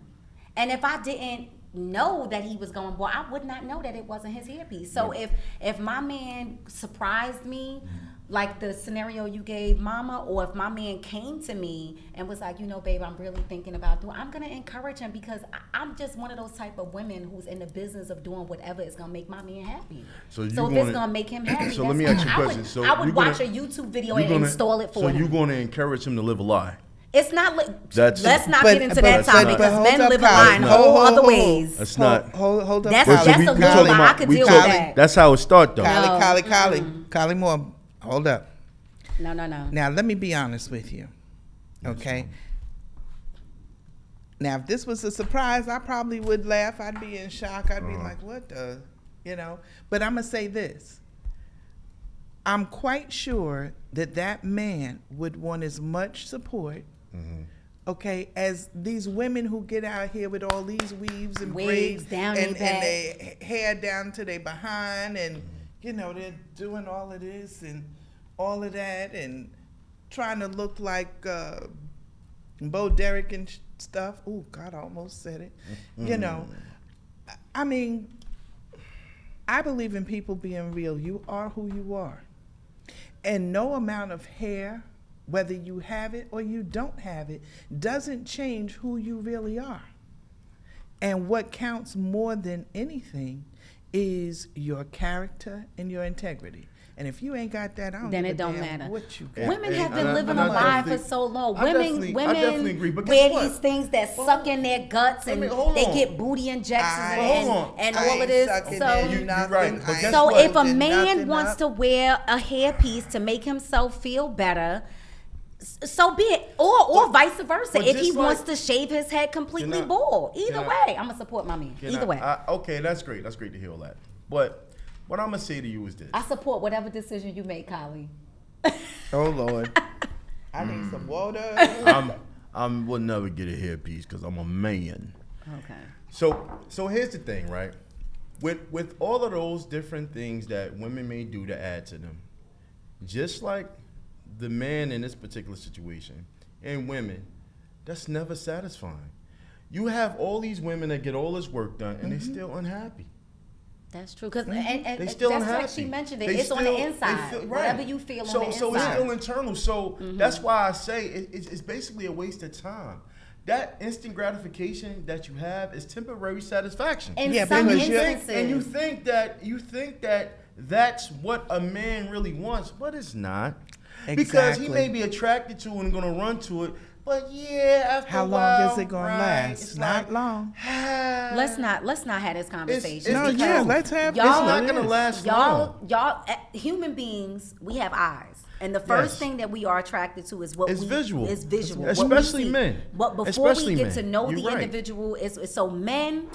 [SPEAKER 1] And if I didn't know that he was going bald, I would not know that it wasn't his hairpiece. So if my man surprised me, like the scenario you gave, Mama, or if my man came to me and was like, you know, babe, I'm really thinking about doing, I'm gonna encourage him, because I'm just one of those type of women who's in the business of doing whatever is gonna make my man happy.
[SPEAKER 2] So
[SPEAKER 1] if it's gonna make him happy,
[SPEAKER 2] So let me
[SPEAKER 1] that's
[SPEAKER 2] ask you a
[SPEAKER 1] fine.
[SPEAKER 2] question. So
[SPEAKER 1] I would
[SPEAKER 2] you're
[SPEAKER 1] watch
[SPEAKER 2] gonna-
[SPEAKER 1] a YouTube video
[SPEAKER 2] You're
[SPEAKER 1] and
[SPEAKER 2] gonna-
[SPEAKER 1] install it for
[SPEAKER 2] So
[SPEAKER 1] him.
[SPEAKER 2] you're going to encourage him to live a lie?
[SPEAKER 1] It's not.
[SPEAKER 2] That's-
[SPEAKER 1] Let's not
[SPEAKER 4] But-
[SPEAKER 1] get into
[SPEAKER 4] but-
[SPEAKER 1] that
[SPEAKER 2] but-
[SPEAKER 1] topic,
[SPEAKER 2] but
[SPEAKER 1] because
[SPEAKER 4] hold
[SPEAKER 1] men
[SPEAKER 4] up,
[SPEAKER 1] live a
[SPEAKER 4] Kylie.
[SPEAKER 1] lie in
[SPEAKER 2] No.
[SPEAKER 1] whole
[SPEAKER 4] Hold,
[SPEAKER 1] other
[SPEAKER 4] hold,
[SPEAKER 1] ways.
[SPEAKER 2] That's not.
[SPEAKER 4] Hold up.
[SPEAKER 1] That's
[SPEAKER 2] Well,
[SPEAKER 4] Kylie.
[SPEAKER 2] see,
[SPEAKER 1] a
[SPEAKER 2] we
[SPEAKER 1] little
[SPEAKER 2] talking
[SPEAKER 1] lie. I
[SPEAKER 2] about-
[SPEAKER 1] could
[SPEAKER 2] we
[SPEAKER 1] deal
[SPEAKER 2] talking-
[SPEAKER 1] with that.
[SPEAKER 2] That's how it start though.
[SPEAKER 1] No.
[SPEAKER 4] Kylie Moore, hold up.
[SPEAKER 1] No.
[SPEAKER 4] Now, let me be honest with you, okay? Now, if this was a surprise, I probably would laugh. I'd be in shock. I'd be like, what the, you know? But I'm going to say this. I'm quite sure that that man would want as much support, okay, as these women who get out here with all these weaves and
[SPEAKER 1] Wigs
[SPEAKER 4] braids
[SPEAKER 1] down
[SPEAKER 4] and
[SPEAKER 1] their back.
[SPEAKER 4] their hair down to their behind, and, you know, they're doing all of this and all of that and trying to look like Bo Derek and stuff. Oh, God, I almost said it. You know, I mean, I believe in people being real. You are who you are. And no amount of hair, whether you have it or you don't have it, doesn't change who you really are. And what counts more than anything is your character and your integrity. And if you ain't got that, I don't
[SPEAKER 1] Then
[SPEAKER 4] give
[SPEAKER 1] it
[SPEAKER 4] a
[SPEAKER 1] don't
[SPEAKER 4] damn
[SPEAKER 1] matter.
[SPEAKER 4] what you got.
[SPEAKER 2] Yeah.
[SPEAKER 1] Women
[SPEAKER 2] And-
[SPEAKER 1] have been
[SPEAKER 2] and
[SPEAKER 1] living
[SPEAKER 2] I
[SPEAKER 1] a lie for
[SPEAKER 2] definitely-
[SPEAKER 1] so long.
[SPEAKER 2] I definitely
[SPEAKER 1] Women
[SPEAKER 2] agree, but guess
[SPEAKER 1] wear
[SPEAKER 2] what?
[SPEAKER 1] these things that suck in their guts, and
[SPEAKER 2] hold
[SPEAKER 1] they
[SPEAKER 2] on.
[SPEAKER 1] get booty injections
[SPEAKER 2] hold on.
[SPEAKER 1] and
[SPEAKER 4] I
[SPEAKER 1] all of
[SPEAKER 4] ain't
[SPEAKER 1] this.
[SPEAKER 4] sucking
[SPEAKER 1] So,
[SPEAKER 4] in
[SPEAKER 2] You're
[SPEAKER 4] nothing.
[SPEAKER 2] right, but
[SPEAKER 4] I
[SPEAKER 2] guess
[SPEAKER 4] ain't
[SPEAKER 1] so
[SPEAKER 2] what?
[SPEAKER 1] if a
[SPEAKER 4] putting
[SPEAKER 1] man
[SPEAKER 4] nothing
[SPEAKER 1] wants
[SPEAKER 4] up.
[SPEAKER 1] to wear a hairpiece to make himself feel better, so be it. Or vice versa.
[SPEAKER 2] but
[SPEAKER 1] If he
[SPEAKER 2] just
[SPEAKER 1] wants
[SPEAKER 2] like-
[SPEAKER 1] to shave his head completely
[SPEAKER 2] Can I-
[SPEAKER 1] bald. Either
[SPEAKER 2] can I-
[SPEAKER 1] way, I'm going to support my man.
[SPEAKER 2] Can
[SPEAKER 1] Either way.
[SPEAKER 2] okay, that's great. That's great to hear all that. But what I'm gonna say to you is this.
[SPEAKER 1] I support whatever decision you make, Kylie.
[SPEAKER 4] Oh, Lord. I need some water.
[SPEAKER 2] I will never get a hairpiece because I'm a man.
[SPEAKER 1] Okay.
[SPEAKER 2] So here's the thing, right? With all of those different things that women may do to add to them, just like the man in this particular situation, and women, that's never satisfying. You have all these women that get all this work done and they're still unhappy.
[SPEAKER 1] That's true. Because
[SPEAKER 2] They
[SPEAKER 1] and
[SPEAKER 2] still
[SPEAKER 1] that's
[SPEAKER 2] unhappy.
[SPEAKER 1] like she mentioned it.
[SPEAKER 2] They
[SPEAKER 1] It's on
[SPEAKER 2] still-
[SPEAKER 1] the
[SPEAKER 2] they
[SPEAKER 1] inside.
[SPEAKER 2] feel- right.
[SPEAKER 1] Whatever you feel on the inside.
[SPEAKER 2] So it's still internal. So that's why I say it's basically a waste of time. That instant gratification that you have is temporary satisfaction.
[SPEAKER 1] In
[SPEAKER 4] Yeah,
[SPEAKER 1] some
[SPEAKER 4] because
[SPEAKER 1] instances.
[SPEAKER 2] And you think that that's what a man really wants, but it's not. Because he
[SPEAKER 4] Exactly.
[SPEAKER 2] may be attracted to it and gonna run to it, but yeah, after
[SPEAKER 4] How
[SPEAKER 2] a
[SPEAKER 4] long
[SPEAKER 2] while,
[SPEAKER 4] is it gonna
[SPEAKER 2] right,
[SPEAKER 4] last?
[SPEAKER 2] it's
[SPEAKER 4] Not
[SPEAKER 2] like,
[SPEAKER 4] long.
[SPEAKER 1] Let's not have this conversation.
[SPEAKER 2] it's
[SPEAKER 4] No,
[SPEAKER 2] the
[SPEAKER 4] yeah,
[SPEAKER 2] truth.
[SPEAKER 4] let's have.
[SPEAKER 1] Y'all-
[SPEAKER 2] It's
[SPEAKER 4] this
[SPEAKER 2] not
[SPEAKER 4] is.
[SPEAKER 2] gonna last long.
[SPEAKER 1] Y'all, human beings, we have eyes, and the first
[SPEAKER 2] Yes.
[SPEAKER 1] thing that we are attracted to is what
[SPEAKER 2] It's visual.
[SPEAKER 1] Is visual, what we
[SPEAKER 2] Especially
[SPEAKER 1] see.
[SPEAKER 2] men.
[SPEAKER 1] But before
[SPEAKER 2] Especially
[SPEAKER 1] we get
[SPEAKER 2] men.
[SPEAKER 1] to know
[SPEAKER 2] You're
[SPEAKER 1] the
[SPEAKER 2] right.
[SPEAKER 1] individual, is so men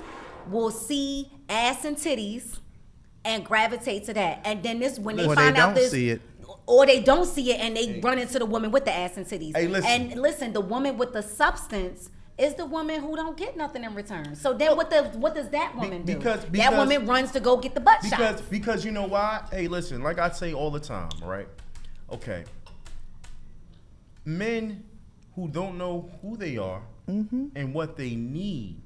[SPEAKER 1] will see ass and titties and gravitate to that, and then this when they
[SPEAKER 4] Or they
[SPEAKER 1] find out
[SPEAKER 4] don't
[SPEAKER 1] this.
[SPEAKER 4] see it.
[SPEAKER 1] Or they don't see it and they run into the woman with the ass and titties.
[SPEAKER 2] Hey, listen.
[SPEAKER 1] And listen, the woman with the substance is the woman who don't get nothing in return. So then what does that woman do?
[SPEAKER 2] because-
[SPEAKER 1] that woman runs to go get the butt shot.
[SPEAKER 2] Because you know why? Hey, listen, like I say all the time, right? Okay. Men who don't know who they are and what they need,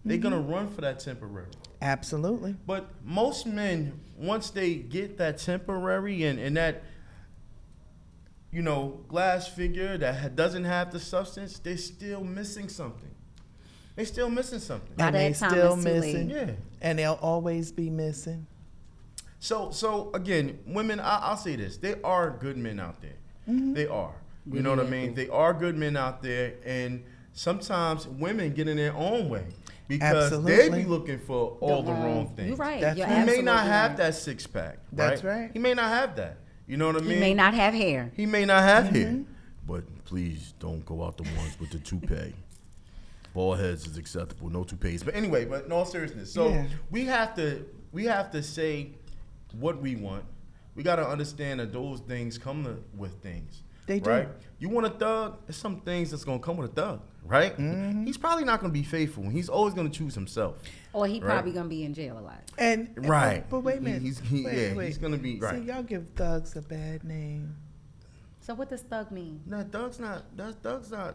[SPEAKER 2] they're gonna run for that temporary.
[SPEAKER 4] Absolutely.
[SPEAKER 2] But most men, once they get that temporary and that, glass figure that doesn't have the substance, they're still missing something. They're still missing something.
[SPEAKER 1] By
[SPEAKER 4] And
[SPEAKER 1] that
[SPEAKER 4] they
[SPEAKER 1] time,
[SPEAKER 4] still
[SPEAKER 1] it's too late.
[SPEAKER 4] missing.
[SPEAKER 2] Yeah.
[SPEAKER 4] And they'll always be missing.
[SPEAKER 2] So again, women, I'll say this: they are good men out there. They are. You know what I mean? They are good men out there, and sometimes women get in their own way because they
[SPEAKER 4] Absolutely.
[SPEAKER 2] be looking for all the wrong things.
[SPEAKER 1] You're right.
[SPEAKER 4] That's
[SPEAKER 1] You're
[SPEAKER 4] right.
[SPEAKER 2] He may not
[SPEAKER 1] absolutely
[SPEAKER 2] have
[SPEAKER 1] right.
[SPEAKER 2] that six pack.
[SPEAKER 4] That's right.
[SPEAKER 2] He may not have that. You know what I mean?
[SPEAKER 1] He may not have hair.
[SPEAKER 2] He may not have hair. But please don't go out the ones with the toupee. Bald heads is acceptable, no toupees. But anyway, but in all seriousness, so
[SPEAKER 4] Yeah.
[SPEAKER 2] we have to say what we want. We got to understand that those things come with things.
[SPEAKER 4] They do.
[SPEAKER 2] Right? You want a thug? There's some things that's gonna come with a thug, right? He's probably not gonna be faithful. He's always gonna choose himself.
[SPEAKER 1] Or he
[SPEAKER 2] Right.
[SPEAKER 1] probably gonna be in jail a lot.
[SPEAKER 4] And
[SPEAKER 2] Right.
[SPEAKER 4] But wait a minute.
[SPEAKER 2] He's gonna be right.
[SPEAKER 4] See, y'all give thugs a bad name.
[SPEAKER 1] So what does thug mean?
[SPEAKER 2] Thugs not.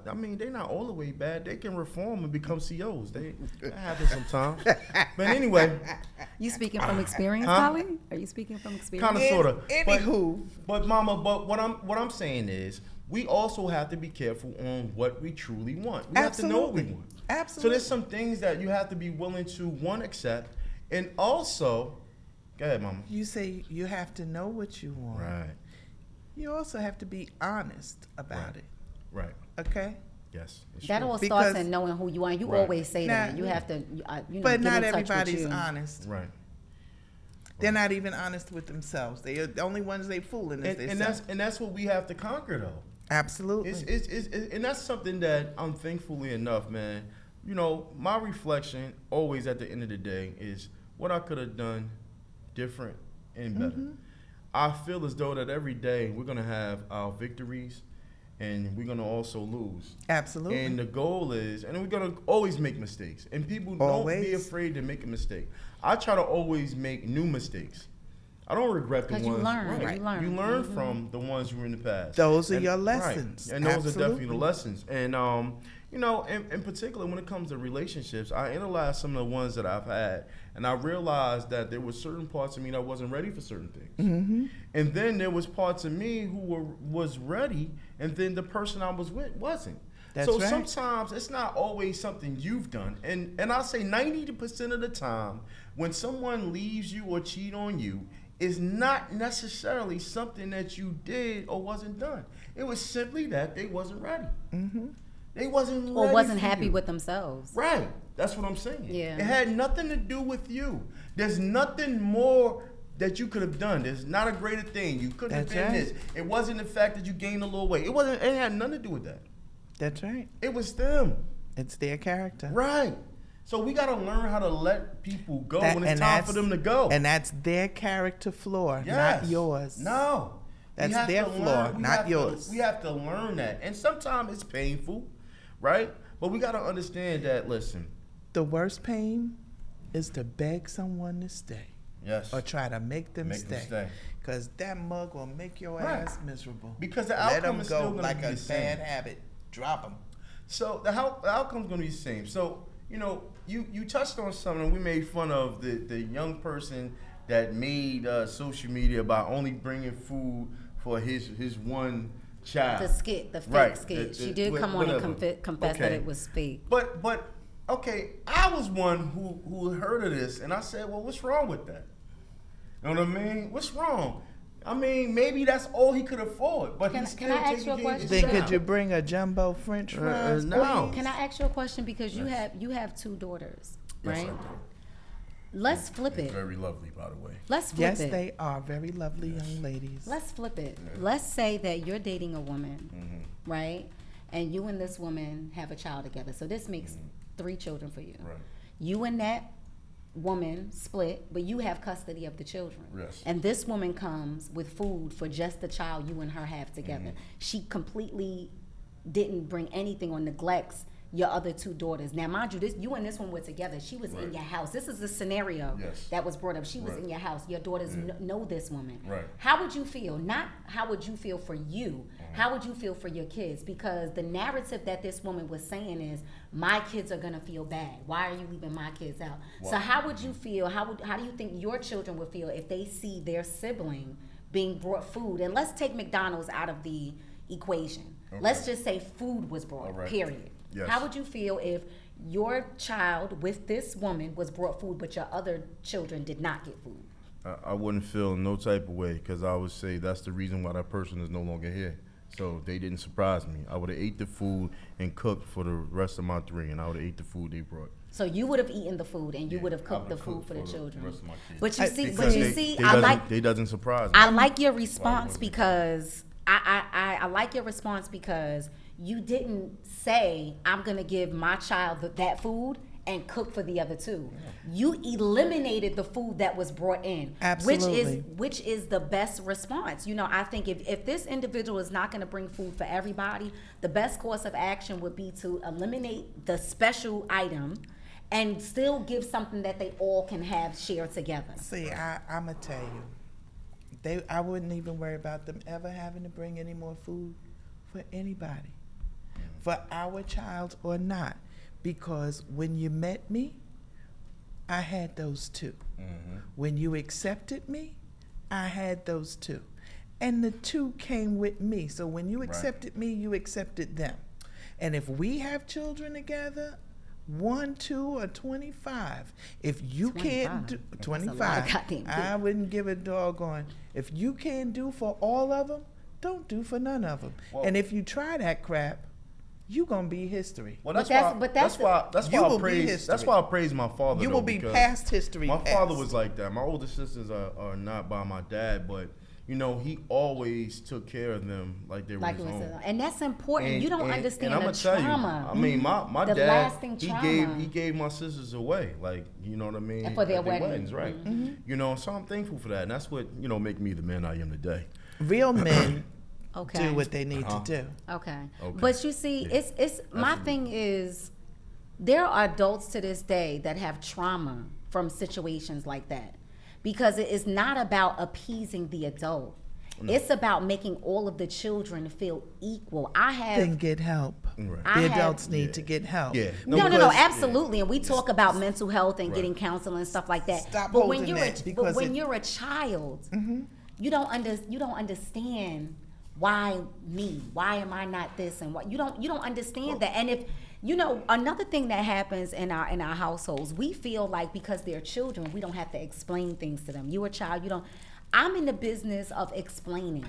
[SPEAKER 2] I mean, they're not all the way bad. They can reform and become COs. That happens sometimes. But anyway,
[SPEAKER 1] You speaking from experience,
[SPEAKER 2] Huh?
[SPEAKER 1] Holly? Are you speaking from experience?
[SPEAKER 2] kind of, sort of.
[SPEAKER 4] Anywho.
[SPEAKER 2] But Mama, what I'm saying is, we also have to be careful on what we truly want. We have to know what we
[SPEAKER 4] Absolutely.
[SPEAKER 2] want. So
[SPEAKER 4] Absolutely.
[SPEAKER 2] there's some things that you have to be willing to accept, and also, go ahead, Mama.
[SPEAKER 4] You say you have to know what you want.
[SPEAKER 2] Right.
[SPEAKER 4] You also have to be honest about
[SPEAKER 2] Right.
[SPEAKER 4] it.
[SPEAKER 2] Right.
[SPEAKER 4] Okay?
[SPEAKER 2] Yes. It's
[SPEAKER 1] That
[SPEAKER 2] true.
[SPEAKER 1] all
[SPEAKER 4] Because-
[SPEAKER 1] starts in knowing who you are. You
[SPEAKER 2] Right.
[SPEAKER 1] always say that.
[SPEAKER 4] Now-
[SPEAKER 1] You have to,
[SPEAKER 4] But
[SPEAKER 1] get
[SPEAKER 4] not
[SPEAKER 1] in touch with
[SPEAKER 4] everybody's
[SPEAKER 1] you.
[SPEAKER 4] honest.
[SPEAKER 2] Right.
[SPEAKER 4] They're not even honest with themselves. They are the only ones they fooling is themselves.
[SPEAKER 2] And that's what we have to conquer, though.
[SPEAKER 4] Absolutely.
[SPEAKER 2] And that's something that I'm thankfully enough, man. My reflection always at the end of the day is what I could have done different and better. I feel as though that every day we're gonna have our victories, and we're gonna also lose.
[SPEAKER 4] Absolutely.
[SPEAKER 2] And the goal is, and we're gonna always make mistakes. And people don't be
[SPEAKER 4] Always.
[SPEAKER 2] afraid to make a mistake. I try to always make new mistakes. I don't regret the
[SPEAKER 1] 'Cause you
[SPEAKER 2] ones.
[SPEAKER 1] learn,
[SPEAKER 2] Right.
[SPEAKER 1] you learn.
[SPEAKER 2] You learn from the ones you were in the past.
[SPEAKER 4] Those are
[SPEAKER 2] And-
[SPEAKER 4] your
[SPEAKER 2] right.
[SPEAKER 4] lessons.
[SPEAKER 2] And those are definitely
[SPEAKER 4] Absolutely.
[SPEAKER 2] the lessons. And in particular, when it comes to relationships, I analyzed some of the ones that I've had, and I realized that there were certain parts of me that wasn't ready for certain things. And then there was parts of me who was ready, and then the person I was with wasn't.
[SPEAKER 4] That's
[SPEAKER 2] So
[SPEAKER 4] right.
[SPEAKER 2] sometimes it's not always something you've done. And I'll say 90% of the time, when someone leaves you or cheat on you, is not necessarily something that you did or wasn't done. It was simply that they wasn't ready. They wasn't ready
[SPEAKER 1] Or wasn't
[SPEAKER 2] for
[SPEAKER 1] happy
[SPEAKER 2] you.
[SPEAKER 1] with themselves.
[SPEAKER 2] Right. That's what I'm saying.
[SPEAKER 1] Yeah.
[SPEAKER 2] It had nothing to do with you. There's nothing more that you could have done. There's not a greater thing. You could have
[SPEAKER 4] That's
[SPEAKER 2] been
[SPEAKER 4] right.
[SPEAKER 2] this. It wasn't the fact that you gained a little weight. It had nothing to do with that.
[SPEAKER 4] That's right.
[SPEAKER 2] It was them.
[SPEAKER 4] It's their character.
[SPEAKER 2] Right. So we got to learn how to let people go
[SPEAKER 4] That-
[SPEAKER 2] when it's
[SPEAKER 4] and
[SPEAKER 2] time
[SPEAKER 4] that's-
[SPEAKER 2] for them to go.
[SPEAKER 4] And that's their character flaw,
[SPEAKER 2] Yes.
[SPEAKER 4] not yours.
[SPEAKER 2] No.
[SPEAKER 4] That's
[SPEAKER 2] We have
[SPEAKER 4] their
[SPEAKER 2] to
[SPEAKER 4] flaw,
[SPEAKER 2] we
[SPEAKER 4] not
[SPEAKER 2] have to-
[SPEAKER 4] yours.
[SPEAKER 2] we have to learn that. And sometimes it's painful, right? But we got to understand that, listen.
[SPEAKER 4] The worst pain is to beg someone to stay
[SPEAKER 2] Yes.
[SPEAKER 4] or try to make them
[SPEAKER 2] Make them
[SPEAKER 4] stay.
[SPEAKER 2] stay.
[SPEAKER 4] Because that mug will make your
[SPEAKER 2] Right.
[SPEAKER 4] ass miserable.
[SPEAKER 2] Because the
[SPEAKER 4] Let
[SPEAKER 2] outcome
[SPEAKER 4] them
[SPEAKER 2] is still
[SPEAKER 4] go
[SPEAKER 2] gonna
[SPEAKER 4] like
[SPEAKER 2] be
[SPEAKER 4] a
[SPEAKER 2] the same.
[SPEAKER 4] bad habit. Drop them.
[SPEAKER 2] So the outcome's going to be the same. So you touched on something. We made fun of the young person that made social media about only bringing food for his one child.
[SPEAKER 1] The skit, the fake skit. She did come on and confess that it was fake.
[SPEAKER 2] But okay, I was one who heard of this, and I said, well, what's wrong with that? You know what I mean? What's wrong? I mean, maybe that's all he could afford, but he's still taking care of his
[SPEAKER 4] Then
[SPEAKER 2] child.
[SPEAKER 4] could you bring a jumbo French fries?
[SPEAKER 2] No.
[SPEAKER 1] Can I ask you a question? Because you have 2 daughters,
[SPEAKER 2] Yes,
[SPEAKER 1] right?
[SPEAKER 2] I do.
[SPEAKER 1] Let's flip it.
[SPEAKER 2] Very lovely, by the way.
[SPEAKER 1] Let's flip
[SPEAKER 4] Yes,
[SPEAKER 1] it.
[SPEAKER 4] they are very lovely young ladies.
[SPEAKER 1] Let's flip it. Let's say that you're dating a woman, right? And you and this woman have a child together. So this makes 3 children for you.
[SPEAKER 2] Right.
[SPEAKER 1] You and that woman split, but you have custody of the children.
[SPEAKER 2] Yes.
[SPEAKER 1] And this woman comes with food for just the child you and her have together. She completely didn't bring anything or neglects your other 2 daughters. Now, mind you, you and this one were together. She was in your house. This is the scenario that was brought up. She was in your house. Your daughters know this woman.
[SPEAKER 2] Right.
[SPEAKER 1] How would you feel? Not how would you feel for you. How would you feel for your kids? Because the narrative that this woman was saying is, my kids are gonna feel bad. Why are you leaving my kids out?
[SPEAKER 2] Wow.
[SPEAKER 1] So how would you feel? How do you think your children would feel if they see their sibling being brought food? And let's take McDonald's out of the equation.
[SPEAKER 2] Okay.
[SPEAKER 1] Let's just say food was brought, period.
[SPEAKER 2] Yes.
[SPEAKER 1] How would you feel if your child with this woman was brought food, but your other children did not get food?
[SPEAKER 2] I wouldn't feel no type of way, because I would say that's the reason why that person is no longer here. So they didn't surprise me. I would have ate the food and cooked for the rest of my 3, and I would have ate the food they brought.
[SPEAKER 1] So you would have eaten the food and you would have
[SPEAKER 2] I
[SPEAKER 1] cooked the
[SPEAKER 2] would've
[SPEAKER 1] food
[SPEAKER 2] cooked
[SPEAKER 1] for the children.
[SPEAKER 2] rest of my kids.
[SPEAKER 1] But you see,
[SPEAKER 2] Because they doesn't surprise me.
[SPEAKER 1] I like your response because I like your response because you didn't say I'm gonna give my child that food and cook for the other 2. You eliminated the food that was brought in.
[SPEAKER 4] Absolutely.
[SPEAKER 1] Which is the best response. I think if this individual is not gonna bring food for everybody, the best course of action would be to eliminate the special item and still give something that they all can have shared together.
[SPEAKER 4] See, I'm going to tell you, I wouldn't even worry about them ever having to bring any more food for anybody, for our child or not. Because when you met me, I had those 2. When you accepted me, I had those 2. And the 2 came with me. So when you accepted me, you accepted them. And if we have children together, 1, 2, or 25, if you can't do 25, I wouldn't give a doggone. If you can't do for all of them, don't do for none of them.
[SPEAKER 2] Well,
[SPEAKER 4] and if you try that crap, you gonna be history.
[SPEAKER 2] Well, that's why I praise my father.
[SPEAKER 4] You will be past history.
[SPEAKER 2] My father was like that. My older sisters are not by my dad, but he always took care of them like they were his own.
[SPEAKER 1] And that's important. You don't understand
[SPEAKER 2] the trauma. I mean, my
[SPEAKER 1] the
[SPEAKER 2] dad,
[SPEAKER 1] lasting trauma.
[SPEAKER 2] he gave my sisters away, like, you know what I mean?
[SPEAKER 1] And for their weddings,
[SPEAKER 2] right? So I'm thankful for that, and that's what make me the man I am today.
[SPEAKER 4] Real men
[SPEAKER 1] Okay.
[SPEAKER 4] do what they need to do.
[SPEAKER 1] Okay. But you see, it's my thing is, there are adults to this day that have trauma from situations like that, because it is not about appeasing the adult. No. It's about making all of the children feel equal.
[SPEAKER 4] Then get help. Right. The adults need to get help.
[SPEAKER 2] Yeah.
[SPEAKER 1] No, absolutely. And we talk about mental health and getting counseling and stuff like that.
[SPEAKER 4] Stop
[SPEAKER 1] but
[SPEAKER 4] holding
[SPEAKER 1] but when you're a child, you don't understand. Why me? Why am I not this? And what you don't understand that. And if another thing that happens in our households, we feel like because they're children, we don't have to explain things to them. You're a child. You don't. I'm in the business of explaining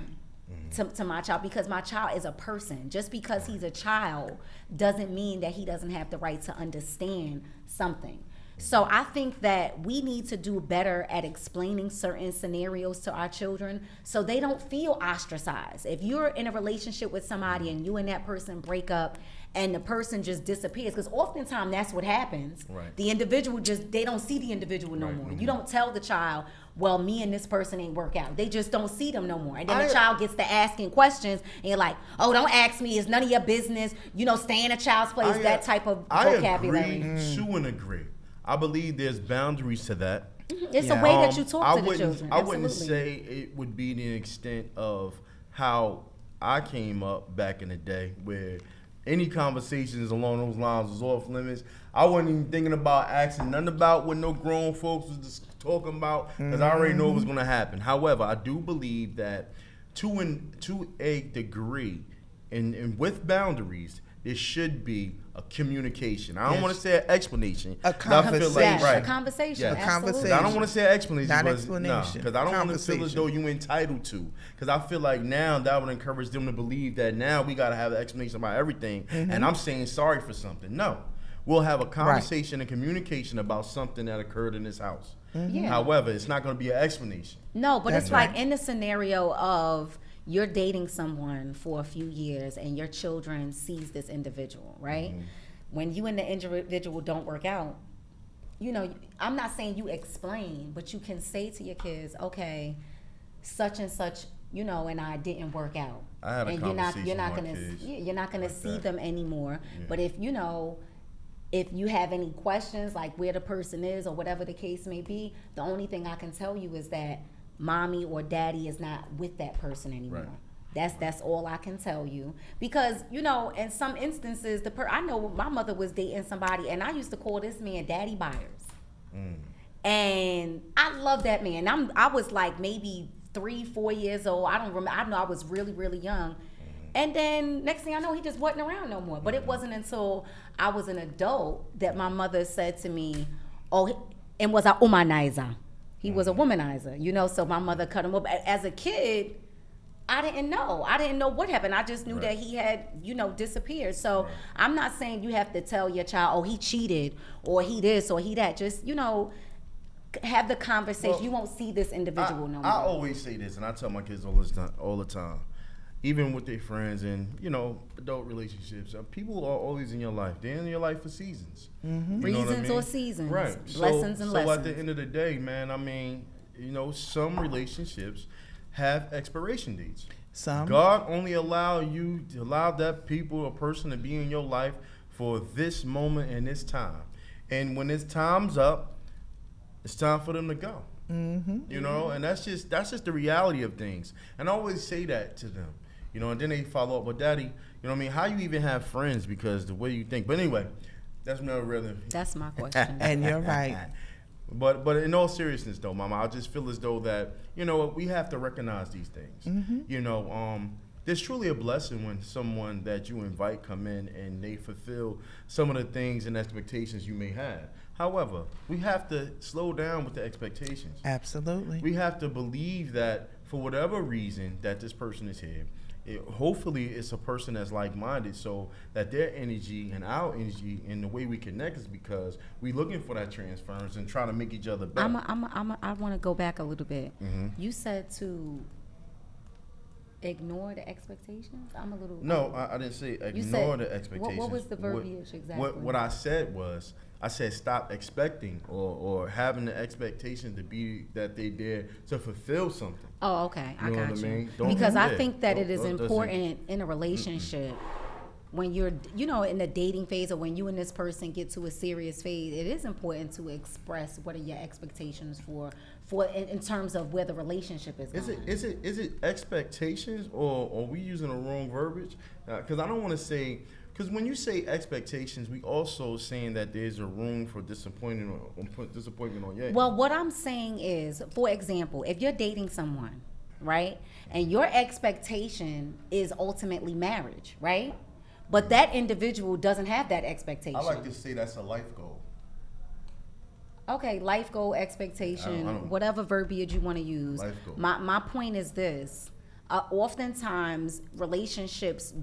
[SPEAKER 1] to my child, because my child is a person. Just because he's a child doesn't mean that he doesn't have the right to understand something. So I think that we need to do better at explaining certain scenarios to our children so they don't feel ostracized. If you're in a relationship with somebody and you and that person break up and the person just disappears, because oftentimes that's what happens.
[SPEAKER 2] Right.
[SPEAKER 1] The individual they don't see the individual no more. You don't tell the child, well, me and this person ain't work out. They just don't see them no more. And then the child gets to asking questions and you're like, oh, don't ask me. It's none of your business. Stay in a child's place, that type of vocabulary.
[SPEAKER 2] I agree to an agree. I believe there's boundaries to that.
[SPEAKER 1] It's a way that you talk to the children.
[SPEAKER 2] I wouldn't say it would be the extent of how I came up back in the day, where any conversations along those lines was off limits. I wasn't even thinking about asking nothing about what no grown folks was just talking about because I already know it was going to happen. However, I do believe that to a degree, and with boundaries, there should be a communication. I don't want to say an explanation.
[SPEAKER 4] A conversation.
[SPEAKER 1] A conversation.
[SPEAKER 2] Yes.
[SPEAKER 4] A conversation.
[SPEAKER 2] I don't want to say explanation.
[SPEAKER 4] Not
[SPEAKER 2] because,
[SPEAKER 4] explanation.
[SPEAKER 2] Because I don't want to feel as though you're entitled to. Because I feel like now that would encourage them to believe that now we got to have an explanation about everything. And I'm saying sorry for something. No. We'll have a conversation and communication about something that occurred in this house.
[SPEAKER 1] Yeah.
[SPEAKER 2] However, it's not going to be an explanation.
[SPEAKER 1] No, but
[SPEAKER 4] That's
[SPEAKER 1] it's like
[SPEAKER 4] right.
[SPEAKER 1] in the scenario of you're dating someone for a few years and your children sees this individual, right? When you and the individual don't work out, you know, I'm not saying you explain, but you can say to your kids, okay, such and such, you know, and I didn't work out.
[SPEAKER 2] I had a
[SPEAKER 1] and
[SPEAKER 2] conversation
[SPEAKER 1] you're not
[SPEAKER 2] with my
[SPEAKER 1] gonna
[SPEAKER 2] kids
[SPEAKER 1] you're not gonna
[SPEAKER 2] like
[SPEAKER 1] see
[SPEAKER 2] that.
[SPEAKER 1] them anymore.
[SPEAKER 2] Yeah.
[SPEAKER 1] But if you know, if you have any questions like where the person is or whatever the case may be, the only thing I can tell you is that mommy or daddy is not with that person anymore.
[SPEAKER 2] Right.
[SPEAKER 1] That's all I can tell you, because you know in some instances I know my mother was dating somebody and I used to call this man Daddy Byers, and I love that man. I was like maybe 3-4 years old. I don't remember. I know I was really really young, and then next thing I know he just wasn't around no more. But it wasn't until I was an adult that my mother said to me, "Oh, and was a womanizer. He was a womanizer." You know, so my mother cut him up. As a kid, I didn't know. I didn't know what happened. I just knew that he had, you know, disappeared. So I'm not saying you have to tell your child, oh, he cheated or he this or he that. Just, you know, have the conversation.
[SPEAKER 2] Well,
[SPEAKER 1] you won't see this individual no more.
[SPEAKER 2] I always say this, and I tell my kids all the time, even with their friends and, you know, adult relationships. People are always in your life. They're in your life for seasons. You know what I
[SPEAKER 1] Reasons
[SPEAKER 2] mean?
[SPEAKER 1] or seasons.
[SPEAKER 2] Right.
[SPEAKER 1] Lessons and
[SPEAKER 2] so
[SPEAKER 1] lessons.
[SPEAKER 2] at the end of the day, man, I mean, you know, some relationships have expiration dates.
[SPEAKER 4] Some.
[SPEAKER 2] God only allow that people or person to be in your life for this moment and this time. And when this time's up, it's time for them to go. You know, and that's just the reality of things. And I always say that to them. You know, and then they follow up, but daddy, you know what I mean? How you even have friends because the way you think. But anyway, that's not really.
[SPEAKER 1] That's my question.
[SPEAKER 4] And you're right.
[SPEAKER 2] But in all seriousness, though, Mama, I just feel as though that, you know, we have to recognize these things. You know, there's truly a blessing when someone that you invite come in and they fulfill some of the things and expectations you may have. However, we have to slow down with the expectations.
[SPEAKER 4] Absolutely.
[SPEAKER 2] We have to believe that for whatever reason that this person is here, hopefully it's a person that's like-minded, so that their energy and our energy and the way we connect is because we're looking for that transference and trying to make each other better.
[SPEAKER 1] I want to go back a little bit. You said to ignore the expectations? I'm a little...
[SPEAKER 2] No, I didn't say ignore the expectations.
[SPEAKER 1] What was the verbiage exactly?
[SPEAKER 2] What I said was, I said stop expecting or having the expectation to be that they dare to fulfill something.
[SPEAKER 1] Oh, okay. I
[SPEAKER 2] You know
[SPEAKER 1] got
[SPEAKER 2] what I
[SPEAKER 1] you.
[SPEAKER 2] mean?
[SPEAKER 1] Because I
[SPEAKER 2] Yeah.
[SPEAKER 1] think that it is
[SPEAKER 2] Doesn't-
[SPEAKER 1] important in a relationship when you're, you know, in the dating phase or when you and this person get to a serious phase, it is important to express what are your expectations for in terms of where the relationship is going.
[SPEAKER 2] Is it expectations or are we using the wrong verbiage? Because I don't want to say, because when you say expectations, we also saying that there's a room for disappointment on your end.
[SPEAKER 1] Well, what I'm saying is, for example, if you're dating someone, right, and your expectation is ultimately marriage, right? But that individual doesn't have that expectation.
[SPEAKER 2] I like to say that's a life goal.
[SPEAKER 1] Okay, life goal, expectation,
[SPEAKER 2] I don't-
[SPEAKER 1] whatever verbiage you want to use.
[SPEAKER 2] Life goal.
[SPEAKER 1] My point is this. Oftentimes, relationships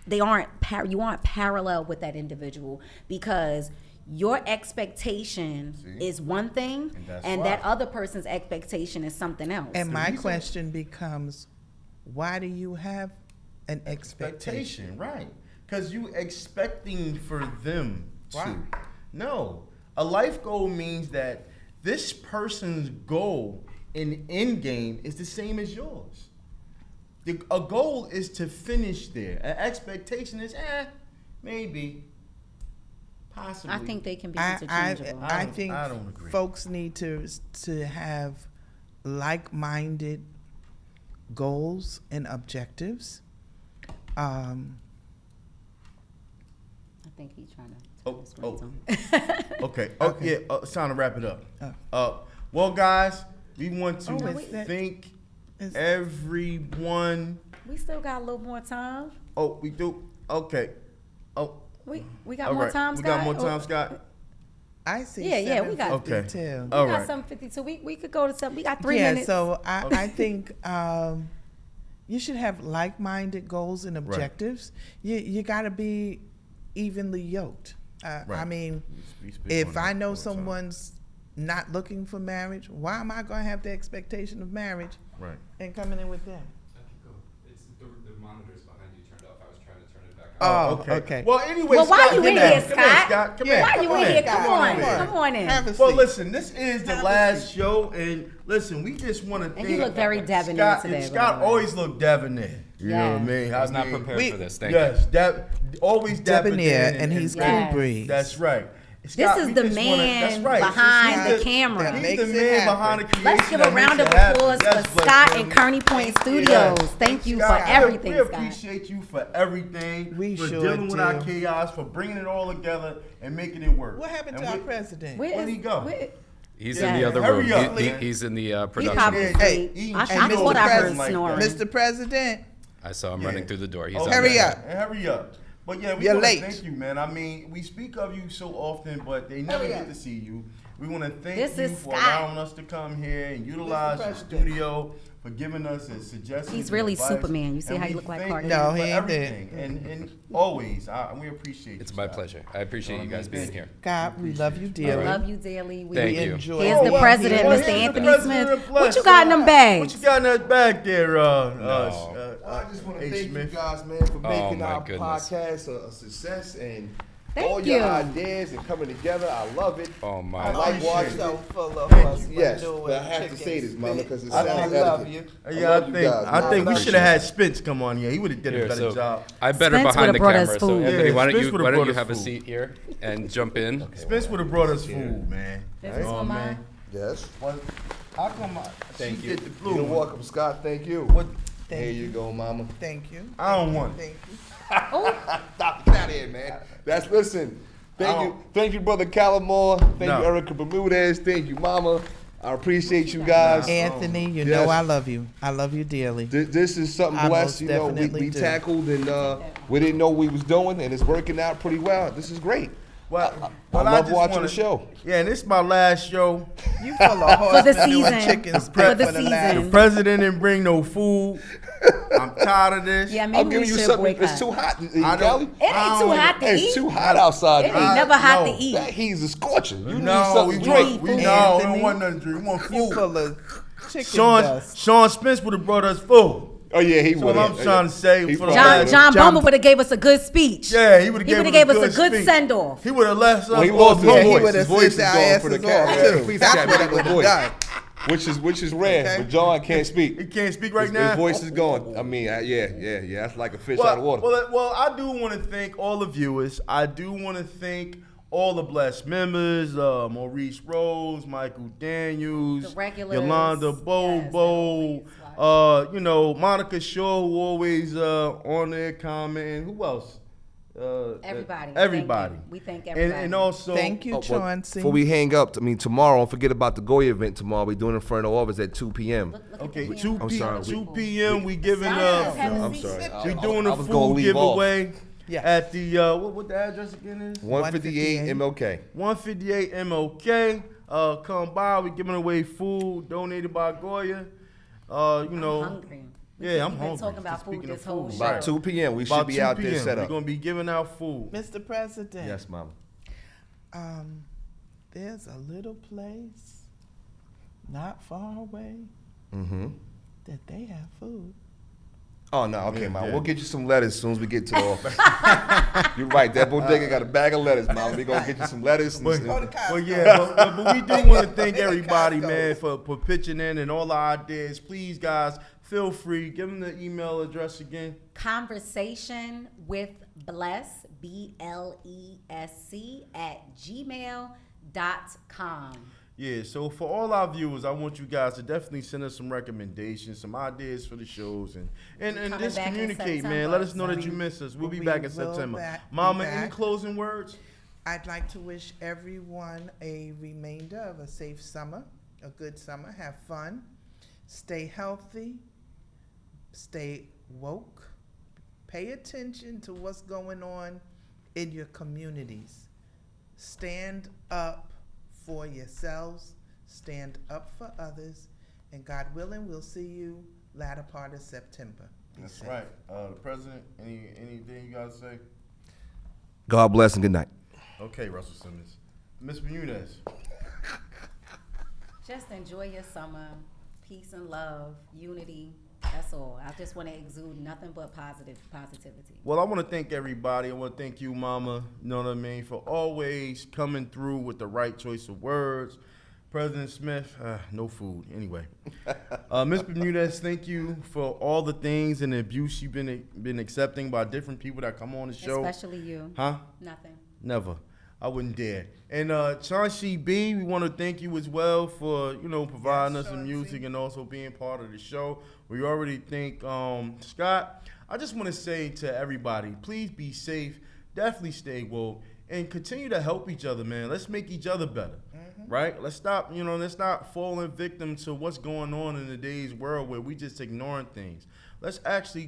[SPEAKER 1] you aren't parallel with that individual because your expectation is one thing and that other person's expectation is something else.
[SPEAKER 4] And my question becomes, why do you have an expectation?
[SPEAKER 2] Right. Because you expecting for them to.
[SPEAKER 4] Why?
[SPEAKER 2] No. A life goal means that this person's goal in end game is the same as yours. A goal is to finish there. An expectation is, maybe, possibly.
[SPEAKER 1] I think they can be
[SPEAKER 4] I
[SPEAKER 1] interchangeable.
[SPEAKER 4] think
[SPEAKER 2] I don't agree.
[SPEAKER 4] folks need to have like-minded goals and objectives.
[SPEAKER 1] think he's trying to
[SPEAKER 2] Oh,
[SPEAKER 1] turn the screens on.
[SPEAKER 2] Okay.
[SPEAKER 4] Okay.
[SPEAKER 2] Yeah. It's time to wrap it up. Well, guys, we want to thank
[SPEAKER 4] is-
[SPEAKER 2] everyone.
[SPEAKER 1] We still got a little more time.
[SPEAKER 2] Oh, we do. Okay. Oh,
[SPEAKER 1] We got
[SPEAKER 2] all
[SPEAKER 1] more
[SPEAKER 2] right.
[SPEAKER 1] time,
[SPEAKER 2] We
[SPEAKER 1] Scott?
[SPEAKER 2] got more
[SPEAKER 1] Oh,
[SPEAKER 2] time, Scott.
[SPEAKER 4] I see.
[SPEAKER 1] Yeah, we got-
[SPEAKER 2] Okay.
[SPEAKER 4] 7:52.
[SPEAKER 2] All
[SPEAKER 1] We got
[SPEAKER 2] right.
[SPEAKER 1] 7:52. We could go to 7. We got 3
[SPEAKER 4] Yeah,
[SPEAKER 1] minutes.
[SPEAKER 4] so I think you should have like-minded goals and objectives. You got to be evenly yoked. I
[SPEAKER 2] Right.
[SPEAKER 4] mean,
[SPEAKER 2] We speak on
[SPEAKER 4] if
[SPEAKER 2] that
[SPEAKER 4] I know
[SPEAKER 2] all the time.
[SPEAKER 4] someone's not looking for marriage, why am I going to have the expectation of marriage
[SPEAKER 2] Right.
[SPEAKER 4] and coming in with them?
[SPEAKER 3] It's the monitors behind you turned off. I was trying to turn it back
[SPEAKER 4] Oh,
[SPEAKER 3] on.
[SPEAKER 4] okay.
[SPEAKER 2] Well, anyway,
[SPEAKER 1] Well, why
[SPEAKER 2] Scott,
[SPEAKER 1] you
[SPEAKER 2] come
[SPEAKER 1] in
[SPEAKER 2] in.
[SPEAKER 1] here,
[SPEAKER 2] Come in,
[SPEAKER 1] Scott?
[SPEAKER 2] Scott. Come
[SPEAKER 4] Yeah.
[SPEAKER 2] in.
[SPEAKER 1] Why you
[SPEAKER 2] Come
[SPEAKER 1] in here?
[SPEAKER 2] in.
[SPEAKER 1] Come on.
[SPEAKER 2] in.
[SPEAKER 1] Come on in.
[SPEAKER 4] Have a
[SPEAKER 2] Well,
[SPEAKER 4] seat.
[SPEAKER 2] listen, this is the
[SPEAKER 4] Have a
[SPEAKER 2] last
[SPEAKER 4] seat.
[SPEAKER 2] show, and listen, we just want to thank.
[SPEAKER 1] you look very debonair
[SPEAKER 2] Scott,
[SPEAKER 1] today, by
[SPEAKER 2] Scott
[SPEAKER 1] the way.
[SPEAKER 2] always looked debonair. You know what I
[SPEAKER 1] Yes.
[SPEAKER 2] mean?
[SPEAKER 3] I was not
[SPEAKER 2] mean,
[SPEAKER 3] prepared
[SPEAKER 4] we-
[SPEAKER 3] for this. Thank you.
[SPEAKER 2] Yes, always
[SPEAKER 4] Debonair, and he's
[SPEAKER 1] Yes.
[SPEAKER 4] cool breeze.
[SPEAKER 2] That's right.
[SPEAKER 1] This
[SPEAKER 2] Scott,
[SPEAKER 1] is
[SPEAKER 2] we
[SPEAKER 1] the
[SPEAKER 2] just
[SPEAKER 1] man
[SPEAKER 2] that's right.
[SPEAKER 1] behind
[SPEAKER 2] He's
[SPEAKER 1] the camera.
[SPEAKER 4] that
[SPEAKER 2] He's
[SPEAKER 4] makes
[SPEAKER 2] the
[SPEAKER 4] it
[SPEAKER 2] man
[SPEAKER 4] happen.
[SPEAKER 2] behind the creation.
[SPEAKER 1] Let's give a
[SPEAKER 2] that
[SPEAKER 1] round
[SPEAKER 2] makes
[SPEAKER 1] of
[SPEAKER 2] it happen.
[SPEAKER 1] applause
[SPEAKER 2] Yes,
[SPEAKER 1] for
[SPEAKER 2] bless
[SPEAKER 1] Scott
[SPEAKER 2] him.
[SPEAKER 1] and Kearney Point Studios.
[SPEAKER 2] Yes.
[SPEAKER 1] Thank you
[SPEAKER 2] Scott,
[SPEAKER 1] for everything,
[SPEAKER 2] we
[SPEAKER 1] Scott.
[SPEAKER 2] appreciate you for everything.
[SPEAKER 4] We
[SPEAKER 2] for
[SPEAKER 4] sure
[SPEAKER 2] dealing with our
[SPEAKER 4] do.
[SPEAKER 2] chaos, for bringing it all together and making it work.
[SPEAKER 4] What happened
[SPEAKER 2] And
[SPEAKER 4] to our
[SPEAKER 2] we-
[SPEAKER 4] president?
[SPEAKER 2] Where'd he go?
[SPEAKER 3] He's
[SPEAKER 1] Yeah.
[SPEAKER 3] in the other
[SPEAKER 2] Hurry
[SPEAKER 3] room.
[SPEAKER 2] up,
[SPEAKER 3] He-
[SPEAKER 2] man.
[SPEAKER 3] he's in the
[SPEAKER 1] He
[SPEAKER 3] production
[SPEAKER 1] probably
[SPEAKER 3] room.
[SPEAKER 4] Hey,
[SPEAKER 1] sleep.
[SPEAKER 2] and
[SPEAKER 1] I
[SPEAKER 2] Mr.
[SPEAKER 1] thought I heard
[SPEAKER 2] President like
[SPEAKER 1] snoring.
[SPEAKER 2] that.
[SPEAKER 4] Mr. President,
[SPEAKER 3] I saw him running through the door. He's
[SPEAKER 2] Oh,
[SPEAKER 3] on
[SPEAKER 4] Hurry
[SPEAKER 3] there.
[SPEAKER 4] up.
[SPEAKER 2] Hurry up. But yeah, we
[SPEAKER 4] You're
[SPEAKER 2] want to
[SPEAKER 4] late.
[SPEAKER 2] thank you, man. I mean, we speak of you so often, but they never
[SPEAKER 4] Hurry
[SPEAKER 2] get
[SPEAKER 4] up.
[SPEAKER 2] to see you. We want to thank
[SPEAKER 1] This
[SPEAKER 2] you
[SPEAKER 1] is
[SPEAKER 2] for
[SPEAKER 1] Scott.
[SPEAKER 2] allowing us to come here and utilize your
[SPEAKER 4] President.
[SPEAKER 2] studio, for giving us his suggestions.
[SPEAKER 1] He's
[SPEAKER 2] and
[SPEAKER 1] really
[SPEAKER 2] advice.
[SPEAKER 1] Superman. You see
[SPEAKER 2] And
[SPEAKER 1] how
[SPEAKER 2] we
[SPEAKER 1] he look like
[SPEAKER 2] thank
[SPEAKER 1] Clark
[SPEAKER 2] you
[SPEAKER 4] Kent? No,
[SPEAKER 2] for
[SPEAKER 4] he ain't there.
[SPEAKER 2] everything. And always, we appreciate you.
[SPEAKER 3] It's my
[SPEAKER 2] Scott.
[SPEAKER 3] pleasure. I appreciate you guys being here.
[SPEAKER 4] God, we love you
[SPEAKER 1] We
[SPEAKER 4] dearly.
[SPEAKER 1] love you dearly. We
[SPEAKER 3] Thank
[SPEAKER 4] We
[SPEAKER 3] you.
[SPEAKER 4] enjoy
[SPEAKER 1] Here's the
[SPEAKER 4] being
[SPEAKER 1] president,
[SPEAKER 4] here.
[SPEAKER 1] Mr.
[SPEAKER 2] here's the
[SPEAKER 1] Anthony
[SPEAKER 2] president
[SPEAKER 1] Smith.
[SPEAKER 2] of
[SPEAKER 1] What
[SPEAKER 2] BLESC.
[SPEAKER 1] you got in them bags?
[SPEAKER 2] What you got in that bag there,
[SPEAKER 3] No.
[SPEAKER 5] I just want to
[SPEAKER 2] H.
[SPEAKER 5] thank
[SPEAKER 2] Smith?
[SPEAKER 5] you guys, man, for making
[SPEAKER 3] my
[SPEAKER 5] our
[SPEAKER 3] goodness.
[SPEAKER 5] podcast a success and
[SPEAKER 1] Thank
[SPEAKER 5] all
[SPEAKER 1] you.
[SPEAKER 5] your ideas and coming together. I love it.
[SPEAKER 3] Oh my.
[SPEAKER 5] I like
[SPEAKER 2] appreciate
[SPEAKER 5] watching
[SPEAKER 2] it.
[SPEAKER 4] So
[SPEAKER 5] it.
[SPEAKER 4] full of
[SPEAKER 2] Thank
[SPEAKER 4] us.
[SPEAKER 2] you.
[SPEAKER 4] for
[SPEAKER 5] Yes,
[SPEAKER 4] doing
[SPEAKER 5] but I have to
[SPEAKER 4] chicken
[SPEAKER 5] say this, Mama,
[SPEAKER 4] spit.
[SPEAKER 5] because it
[SPEAKER 4] I
[SPEAKER 5] sounds
[SPEAKER 4] love
[SPEAKER 5] etiquette.
[SPEAKER 4] you.
[SPEAKER 2] Yeah, I
[SPEAKER 5] love you
[SPEAKER 2] think
[SPEAKER 5] guys,
[SPEAKER 2] I
[SPEAKER 5] man.
[SPEAKER 2] think we
[SPEAKER 3] Appreciate
[SPEAKER 2] should have
[SPEAKER 3] it.
[SPEAKER 2] had Spence come on here. He would have did a
[SPEAKER 3] Here,
[SPEAKER 2] better
[SPEAKER 3] so
[SPEAKER 2] job.
[SPEAKER 3] I better
[SPEAKER 1] Spence
[SPEAKER 3] behind the
[SPEAKER 1] would've brought us
[SPEAKER 3] camera. So
[SPEAKER 1] food.
[SPEAKER 3] Anthony,
[SPEAKER 2] Yeah,
[SPEAKER 3] why
[SPEAKER 2] Spence
[SPEAKER 3] don't you
[SPEAKER 2] would've
[SPEAKER 3] why don't
[SPEAKER 2] brought
[SPEAKER 3] you
[SPEAKER 2] us
[SPEAKER 3] have a
[SPEAKER 2] food.
[SPEAKER 3] seat here and jump in?
[SPEAKER 2] Spence would have brought us food, man.
[SPEAKER 1] This is
[SPEAKER 2] Oh,
[SPEAKER 1] for
[SPEAKER 2] man.
[SPEAKER 1] mine.
[SPEAKER 5] Yes.
[SPEAKER 2] Well, how come
[SPEAKER 3] Thank
[SPEAKER 2] she
[SPEAKER 3] you.
[SPEAKER 2] get the blue
[SPEAKER 5] You're
[SPEAKER 2] one?
[SPEAKER 5] welcome, Scott. Thank you.
[SPEAKER 2] What?
[SPEAKER 4] Thank
[SPEAKER 5] Here
[SPEAKER 4] you.
[SPEAKER 5] you go, Mama.
[SPEAKER 4] Thank you.
[SPEAKER 2] I don't want it.
[SPEAKER 4] Thank you.
[SPEAKER 5] Stop it out of here, man. That's listen. Thank you, brother Calamore. Thank
[SPEAKER 2] No.
[SPEAKER 5] you, Erica Bermudez. Thank you, Mama. I appreciate you guys.
[SPEAKER 4] Anthony, you
[SPEAKER 5] Yes.
[SPEAKER 4] know I love you. I love you dearly.
[SPEAKER 5] This is something
[SPEAKER 4] I
[SPEAKER 5] blessed,
[SPEAKER 4] most
[SPEAKER 5] you know,
[SPEAKER 4] definitely
[SPEAKER 5] we
[SPEAKER 4] do.
[SPEAKER 5] tackled and we didn't know what we was doing and it's working out pretty well. This is great.
[SPEAKER 2] Well,
[SPEAKER 5] I love
[SPEAKER 2] just
[SPEAKER 5] watching
[SPEAKER 2] wanna-
[SPEAKER 5] the show.
[SPEAKER 2] Yeah, and this is my last show.
[SPEAKER 4] You full of horse
[SPEAKER 1] the
[SPEAKER 4] manure
[SPEAKER 1] season.
[SPEAKER 4] chicken spit
[SPEAKER 1] For the
[SPEAKER 4] for the
[SPEAKER 1] season.
[SPEAKER 4] last.
[SPEAKER 2] The president didn't bring no food. I'm tired of this.
[SPEAKER 1] Yeah,
[SPEAKER 5] I'm
[SPEAKER 1] maybe we
[SPEAKER 5] giving you
[SPEAKER 1] should
[SPEAKER 5] something.
[SPEAKER 1] boycott.
[SPEAKER 5] It's too hot.
[SPEAKER 2] I
[SPEAKER 5] Cali.
[SPEAKER 2] don't-
[SPEAKER 1] It ain't too hot to
[SPEAKER 5] It's
[SPEAKER 1] eat.
[SPEAKER 5] too hot outside.
[SPEAKER 1] It ain't never hot to
[SPEAKER 2] no.
[SPEAKER 1] eat.
[SPEAKER 5] That heat is scorching. You need
[SPEAKER 2] No,
[SPEAKER 5] something
[SPEAKER 2] we
[SPEAKER 5] to
[SPEAKER 2] want,
[SPEAKER 5] drink.
[SPEAKER 2] we
[SPEAKER 1] Anthony.
[SPEAKER 2] don't want nothing to drink. We want
[SPEAKER 4] You
[SPEAKER 2] food.
[SPEAKER 4] full of chicken
[SPEAKER 2] Sean
[SPEAKER 4] dust.
[SPEAKER 2] Spence would have brought us food.
[SPEAKER 5] Oh yeah, he
[SPEAKER 2] So
[SPEAKER 5] would.
[SPEAKER 2] what I'm trying to say
[SPEAKER 5] He
[SPEAKER 2] for the
[SPEAKER 5] probably
[SPEAKER 1] John
[SPEAKER 5] would've.
[SPEAKER 1] John
[SPEAKER 2] John-
[SPEAKER 1] Bumble would have gave us a good speech.
[SPEAKER 2] Yeah, he would have
[SPEAKER 1] He
[SPEAKER 2] gave
[SPEAKER 1] would've gave us a
[SPEAKER 2] good
[SPEAKER 1] good send-off.
[SPEAKER 2] He would have left us
[SPEAKER 5] Well, he
[SPEAKER 2] off
[SPEAKER 5] lost his
[SPEAKER 2] his
[SPEAKER 4] Yeah, he
[SPEAKER 5] voice.
[SPEAKER 4] would
[SPEAKER 5] His
[SPEAKER 4] have
[SPEAKER 5] voice is
[SPEAKER 4] sent our
[SPEAKER 5] going for the
[SPEAKER 4] asses
[SPEAKER 5] cat.
[SPEAKER 4] off
[SPEAKER 5] Yeah,
[SPEAKER 4] too.
[SPEAKER 5] please
[SPEAKER 4] That's
[SPEAKER 5] cat
[SPEAKER 4] what
[SPEAKER 5] back
[SPEAKER 4] he would
[SPEAKER 5] the
[SPEAKER 4] have
[SPEAKER 5] voice.
[SPEAKER 4] done.
[SPEAKER 5] Which is rare,
[SPEAKER 4] Okay.
[SPEAKER 5] but John can't speak.
[SPEAKER 2] He can't speak right
[SPEAKER 5] His
[SPEAKER 2] now.
[SPEAKER 5] voice is going. I mean, yeah. That's like a fish out of water.
[SPEAKER 2] Well, I do want to thank all the viewers. I do want to thank all the BLESC members, Maurice Rose, Michael Daniels,
[SPEAKER 1] The regulars.
[SPEAKER 2] Yolanda
[SPEAKER 1] Yes,
[SPEAKER 2] Bobo, Monica Shaw, who always on there commenting. Who else?
[SPEAKER 1] Everybody.
[SPEAKER 2] Everybody.
[SPEAKER 1] Thank you. We thank everybody.
[SPEAKER 2] And also,
[SPEAKER 4] Thank you,
[SPEAKER 5] Oh, well,
[SPEAKER 4] Chauncey.
[SPEAKER 5] Before we hang up, I mean, tomorrow, don't forget about the Goya event tomorrow. We're doing Inferno Office at 2 p.m.
[SPEAKER 1] Look at
[SPEAKER 2] Okay,
[SPEAKER 1] the
[SPEAKER 2] 2
[SPEAKER 5] I'm sorry,
[SPEAKER 2] 2 p.m. We giving
[SPEAKER 1] Yes, have a
[SPEAKER 5] I'm
[SPEAKER 1] seat.
[SPEAKER 5] sorry.
[SPEAKER 2] we doing
[SPEAKER 5] I
[SPEAKER 2] a
[SPEAKER 5] was gonna
[SPEAKER 2] food
[SPEAKER 5] leave off.
[SPEAKER 2] giveaway
[SPEAKER 4] Yeah.
[SPEAKER 2] at the what the address again is?
[SPEAKER 5] 158 MLK.
[SPEAKER 2] 158 MLK. Come by. We giving away food donated by Goya.
[SPEAKER 1] I'm hungry.
[SPEAKER 2] Yeah, I'm
[SPEAKER 1] We've
[SPEAKER 2] hungry.
[SPEAKER 1] been talking about
[SPEAKER 2] Speaking
[SPEAKER 1] food
[SPEAKER 2] of
[SPEAKER 1] this whole
[SPEAKER 2] food.
[SPEAKER 1] show.
[SPEAKER 5] About 2 p.m. We should
[SPEAKER 2] About
[SPEAKER 5] be
[SPEAKER 2] 2
[SPEAKER 5] out there
[SPEAKER 2] p.m.
[SPEAKER 5] set
[SPEAKER 2] We're
[SPEAKER 5] up.
[SPEAKER 2] gonna be giving out food.
[SPEAKER 4] Mr. President.
[SPEAKER 5] Yes, Mama.
[SPEAKER 4] There's a little place not far away
[SPEAKER 5] Mm-hmm.
[SPEAKER 4] that they have food.
[SPEAKER 5] Oh, no, okay,
[SPEAKER 2] Yeah,
[SPEAKER 5] Mama.
[SPEAKER 2] yeah.
[SPEAKER 5] We'll get you some lettuce as soon as we get to the office. You're right. That bodega got a bag of lettuce, Mama. We're going to get you some lettuce.
[SPEAKER 2] But,
[SPEAKER 4] Go to Costco.
[SPEAKER 2] but yeah, but we do want to thank
[SPEAKER 4] Go to
[SPEAKER 2] everybody,
[SPEAKER 4] Costco.
[SPEAKER 2] man, for pitching in and all the ideas. Please, guys, feel free. Give them the email address again.
[SPEAKER 1] Conversation with BLESC, BLESC @gmail.com.
[SPEAKER 2] Yeah, so for all our viewers, I want you guys to definitely send us some recommendations, some ideas for the shows, and
[SPEAKER 1] coming
[SPEAKER 2] just
[SPEAKER 1] back in
[SPEAKER 2] communicate, man.
[SPEAKER 1] September,
[SPEAKER 2] Let us know that
[SPEAKER 1] so-
[SPEAKER 2] you miss us. We'll be
[SPEAKER 4] We
[SPEAKER 2] back in
[SPEAKER 4] will
[SPEAKER 2] September.
[SPEAKER 4] be
[SPEAKER 2] Mama, any
[SPEAKER 4] back.
[SPEAKER 2] closing words?
[SPEAKER 4] I'd like to wish everyone a remainder of a safe summer, a good summer. Have fun, stay healthy, stay woke, pay attention to what's going on in your communities. Stand up for yourselves, stand up for others, and God willing, we'll see you latter part of September. Be
[SPEAKER 2] That's
[SPEAKER 4] safe.
[SPEAKER 2] right. The president, anything you gotta say?
[SPEAKER 5] God bless and good night.
[SPEAKER 2] Okay, Russell Simmons. Miss Bermudez.
[SPEAKER 1] Just enjoy your summer. Peace and love, unity. That's all. I just want to exude nothing but positivity.
[SPEAKER 2] Well, I want to thank everybody. I want to thank you, Mama, you know what I mean, for always coming through with the right choice of words. President Smith, no food. Anyway. Ms. Bermudez, thank you for all the things and the abuse you've been accepting by different people that come on the show.
[SPEAKER 1] Especially you.
[SPEAKER 2] Huh?
[SPEAKER 1] Nothing.
[SPEAKER 2] Never. I wouldn't dare. And Chauncey B, we want to thank you as well for, providing
[SPEAKER 4] Yes,
[SPEAKER 2] us some
[SPEAKER 4] Chauncey.
[SPEAKER 2] music and also being part of the show. We already thank Scott. I just want to say to everybody, please be safe. Definitely stay woke and continue to help each other, man. Let's make each other better, right? Let's stop falling victim to what's going on in today's world where we just ignoring things. Let's actually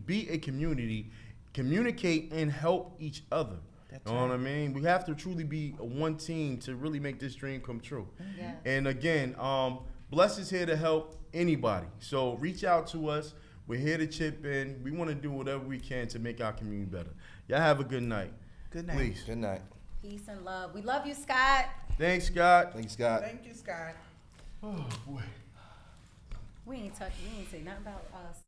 [SPEAKER 2] be a community, communicate and help each other.
[SPEAKER 4] That's
[SPEAKER 2] You know what I
[SPEAKER 4] right.
[SPEAKER 2] mean? We have to truly be one team to really make this dream come true.
[SPEAKER 1] Yes.
[SPEAKER 2] And again, BLESC is here to help anybody. So reach out to us. We're here to chip in. We want to do whatever we can to make our community better. Y'all have a good night.
[SPEAKER 4] Good night.
[SPEAKER 2] Please.
[SPEAKER 5] Good night.
[SPEAKER 1] Peace and love. We love you, Scott.
[SPEAKER 2] Thanks, Scott.
[SPEAKER 5] Thank you, Scott.
[SPEAKER 4] Thank you, Scott.
[SPEAKER 2] Oh, boy.
[SPEAKER 1] We ain't say nothing about us.